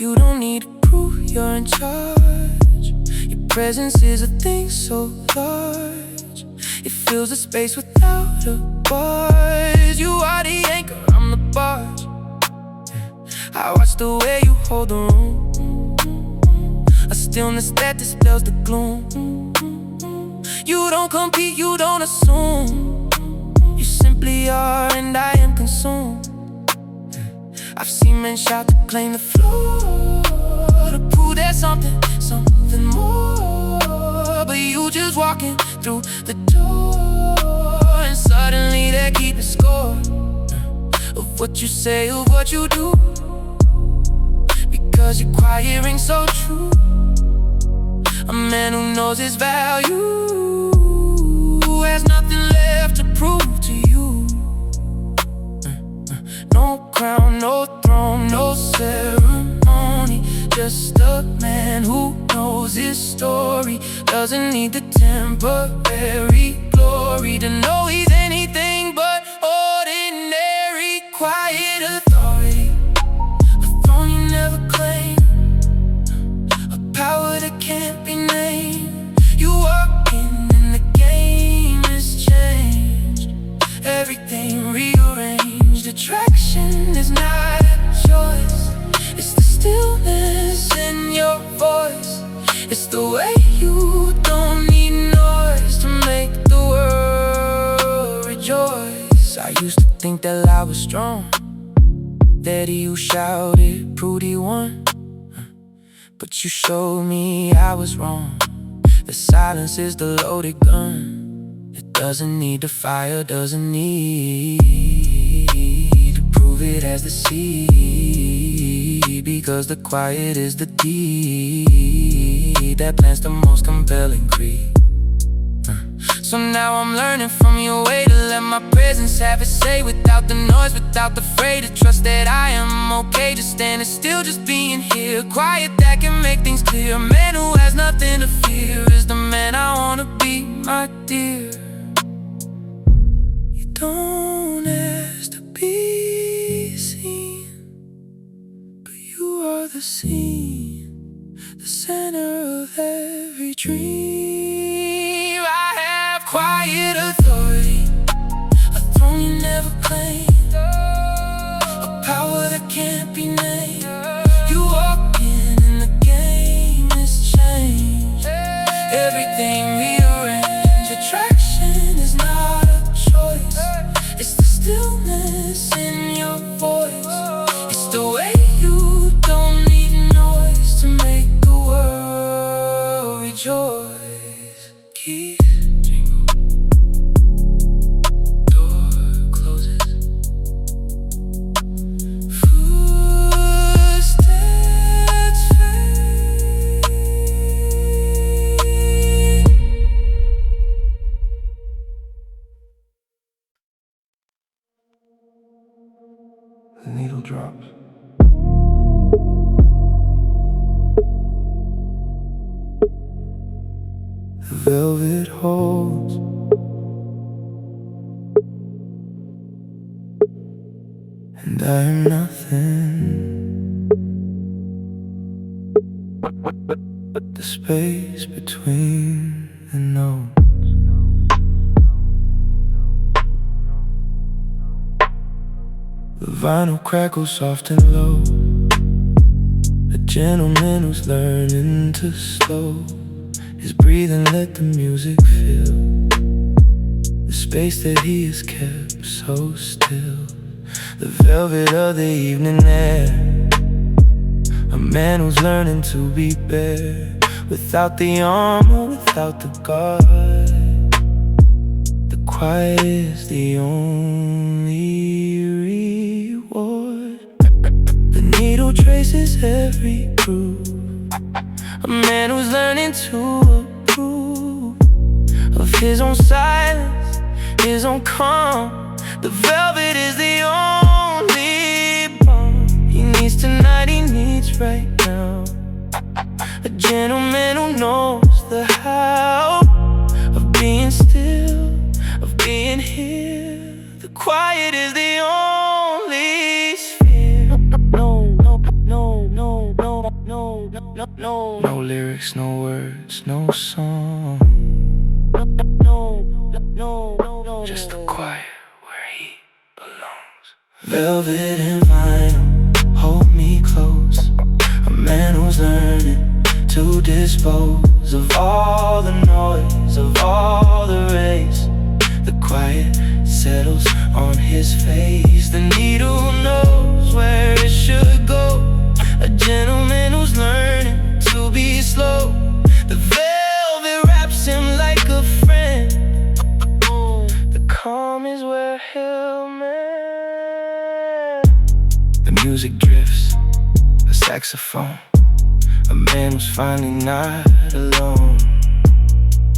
You don't need to prove you're in charge. Your presence is a thing so large, it fills the space without a buzz. You are the anchor, I'm the barge. I watch the way you hold the room, a stillness that dispels the gloom. You don't compete, you don't assume. You simply are and I am consumed. I've seen men shout to claim the floor, to prove there's something more. But you just walking through the door, and suddenly they're keeping score of what you say, of what you do, because your quiet rings so true. A man who knows his value, who has nothing left to prove to you. No crown, no throne, no ceremony, just a man who knows his story. Doesn't need the temporary glory to know he's anything but ordinary. Quiet authority, a throne you never claim, a power that can't be named. You walk in and the game is changed, everything rearranged. Attraction is not a choice, it's the stillness in your voice. It's the way you don't need noise to make the world rejoice. I used to think that I was strong, that he who shouted proved he won. But you showed me I was wrong. The silence is the loaded gun. It doesn't need the fire, doesn't need to prove it as the seed, because the quiet is the deed that plants the most compelling creed. So now I'm learning from your way to let my presence have its say, without the noise, without the fray, to trust that I am okay, just standing still, just being here. Quiet that can make things clear. A man who has nothing to fear is the man I wanna be, my dear. You don't ask to be seen, but you are the scene, the center of every dream. I have quiet authority, a throne you never claimed, a power that can't be named. You walk in and the game is changed, everything rearranged. Attraction is not a choice, it's the stillness in your voice. It's the way you don't need noise to make the world rejoice. Keys jingle, door closes, footsteps fade. The needle drops. The velvet holds, and I am nothing. The space between the notes. The vinyl crackles soft and low, a gentleman who's learning to slow his breathing, let the music fill the space that he has kept so still. The velvet of the evening air, a man who's learning to be bare, without the armor, without the guard. The quiet is the only reward. The needle traces every groove, A man who's learning to approve of his own silence, his own calm. The velvet is the only balm he needs tonight, he needs right now. A gentleman who knows the how of being still, of being here. The quiet is the only sphere. No lyrics, no words, no song. Just the quiet where he belongs. Velvet and vinyl, hold me close. A man who's learning to dispose of all the noise, of all the rays. The quiet settles on his face. The needle knows where it should go. A gentleman who's learning to be slow. The velvet wraps him like a friend. The calm is where he'll mend. The music drifts, a saxophone. A man who's finally not alone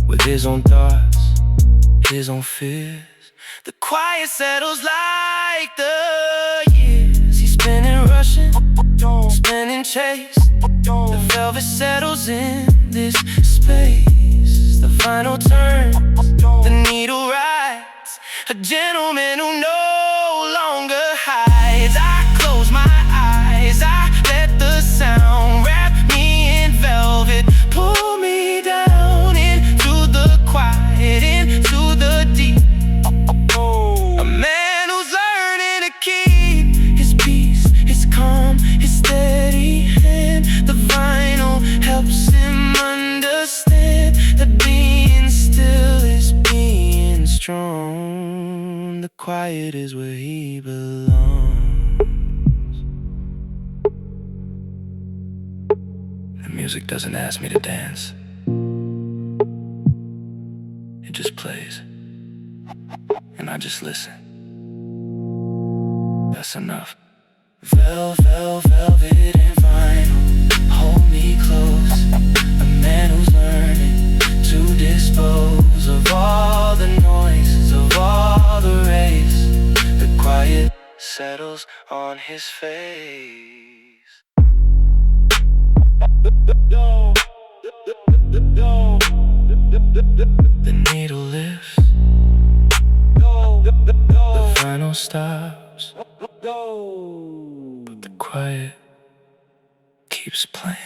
with his own thoughts, his own fears. The quiet settles like the years. He's spinning, rushing, spinning, chase. The velvet settles in this space. The vinyl turns, the needle rides. A gentleman who no longer hides. I close my eyes, I let the sound wrap me in velvet. Pull me down into the quiet, into the deep. A man who's learning to keep his peace, his calm, his steady hand. The vinyl helps him understand that being still is being strong. The quiet is where he belongs. The music doesn't ask me to dance, it just plays, and I just listen. That's enough. Velvet and vinyl, hold me close. A man who's learning to dispose of all the noises, of all the rays. The quiet settles on his face. The needle lifts, the vinyl stops, but the quiet keeps playing.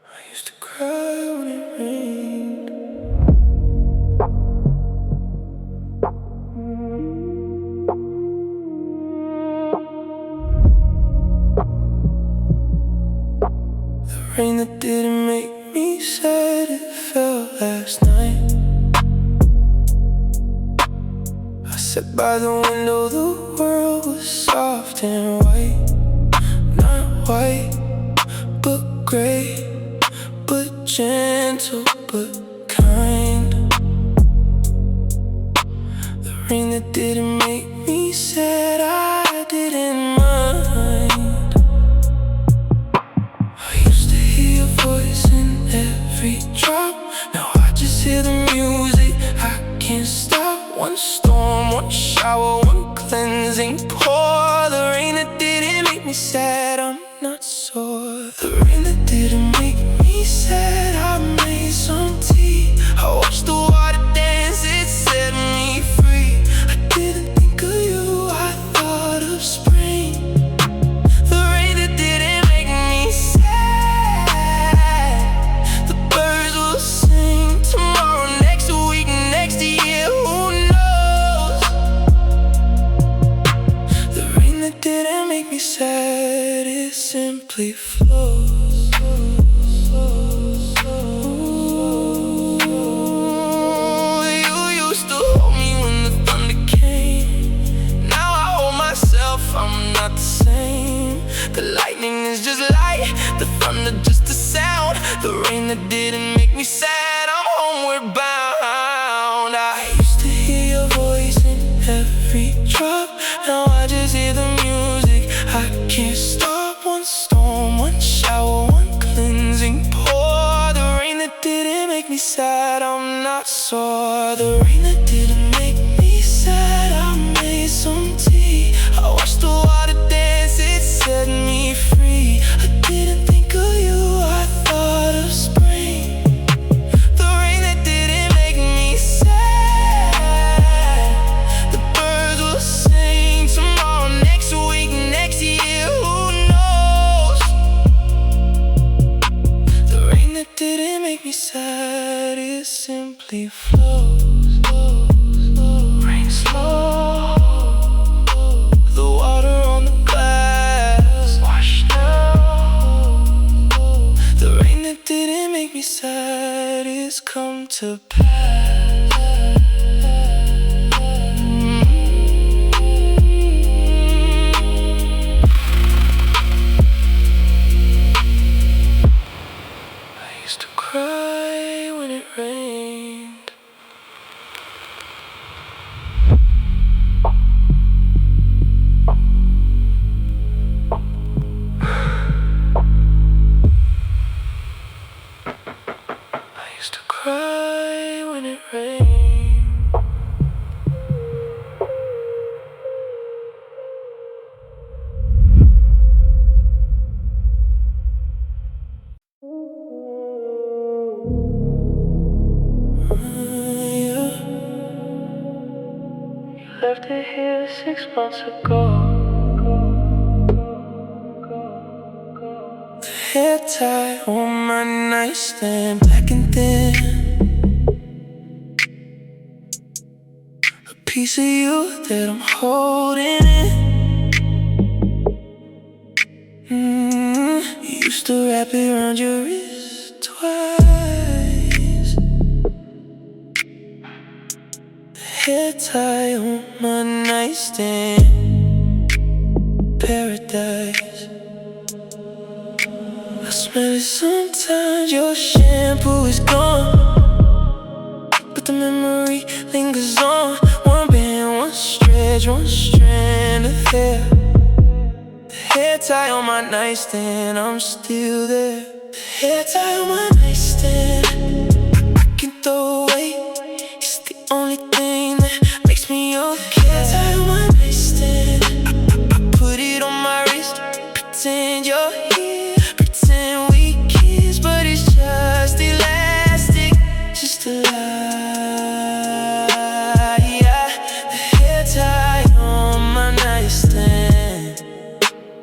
I used to cry when it rained. The rain that didn't make me sad, it fell last night. I sat by the window, the world was soft and white. Not white, but gray, but gentle, but kind. The rain that didn't make me sad, I didn't mind. I used to hear your voice in every drop. Now I just hear the music, I can't stop. One storm, one shower, one cleansing pour. The rain that didn't make me sad, I'm not sore. The rain that didn't make me sad, I made some tea. I watched the water dance, it set me free. I didn't think of you, I thought of spring. The rain that didn't make me sad, the birds will sing tomorrow, next week, next year, who knows? The rain that didn't make me sad, it simply flows. You used to hold me when the thunder came. Now I hold myself, I'm not the same. The lightning is just light, the thunder just a sound. The rain that didn't make me sad, me sad, I'm not sore. The rain that didn't make me sad, I made some tea. I watched the water dance, it set me free. I didn't think of you, I thought of spring. The rain that didn't make me sad, the birds will sing tomorrow, next week, next year, who knows? The rain that didn't make me sad, it simply flows. Rain slow, the water on the glass washed out. The rain that didn't make me sad, it's come to pass. I used to cry when it rained. I used to cry when it rained. You left it here 6 months ago. The hair tie on my nightstand, black and thin. A piece of you that I'm holding in. You used to wrap it around your wrist twice. The hair tie on my nightstand, paradise. I smell it sometimes, your shampoo is gone, but the memory lingers on. One band, one stretch, one strand of hair. The hair tie on my nightstand, I'm still there. The hair tie on my nightstand, I can throw away. It's the only thing that makes me okay. Hair tie on my nightstand, I put it on my wrist, pretend you're here, pretend we kiss, but it's just elastic, just a lie. Yeah. The hair tie on my nightstand,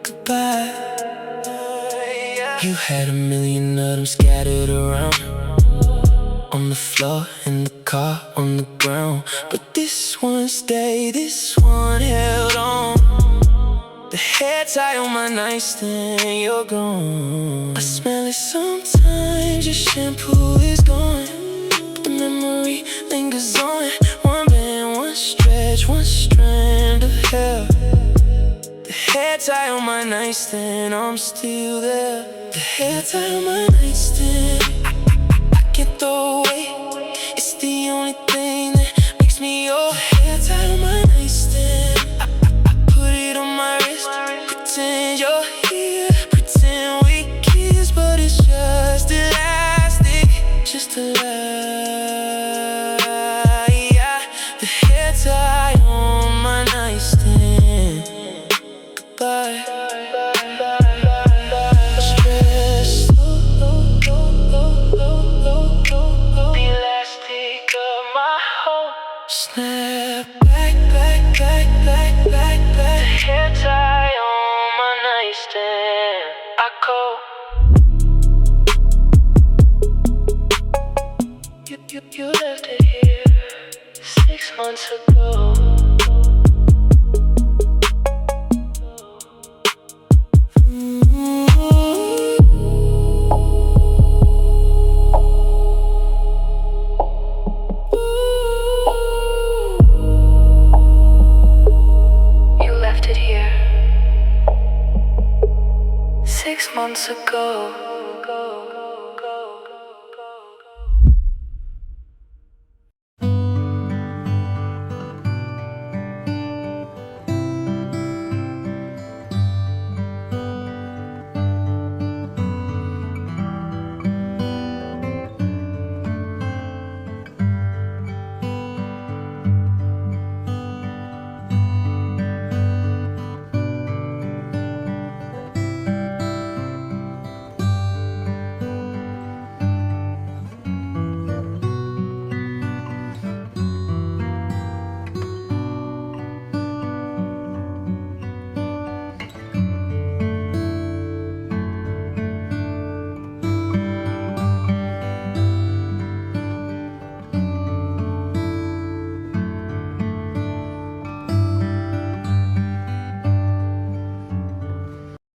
goodbye. You had a million of them scattered around, on the floor, in the car, on the ground, but this one stayed, this one held on. The hair tie on my nightstand, you're gone. I smell it sometimes, your shampoo is gone, but the memory lingers on. One band, one stretch, one strand of hair. The hair tie on my nightstand, I'm still there. The hair tie on my nightstand, I can't throw away. It's the only thing that makes me your hair tie on my nightstand. I put it on my wrist, pretend you're here, pretend we kiss, but it's just elastic, just a lie. Yeah. The hair tie on my nightstand, goodbye. Stress, the elastic of my heart. Snap back, back, back, back, back, back. The hair tie on my nightstand, I call. You left it here 6 months ago. You left it here 6 months ago.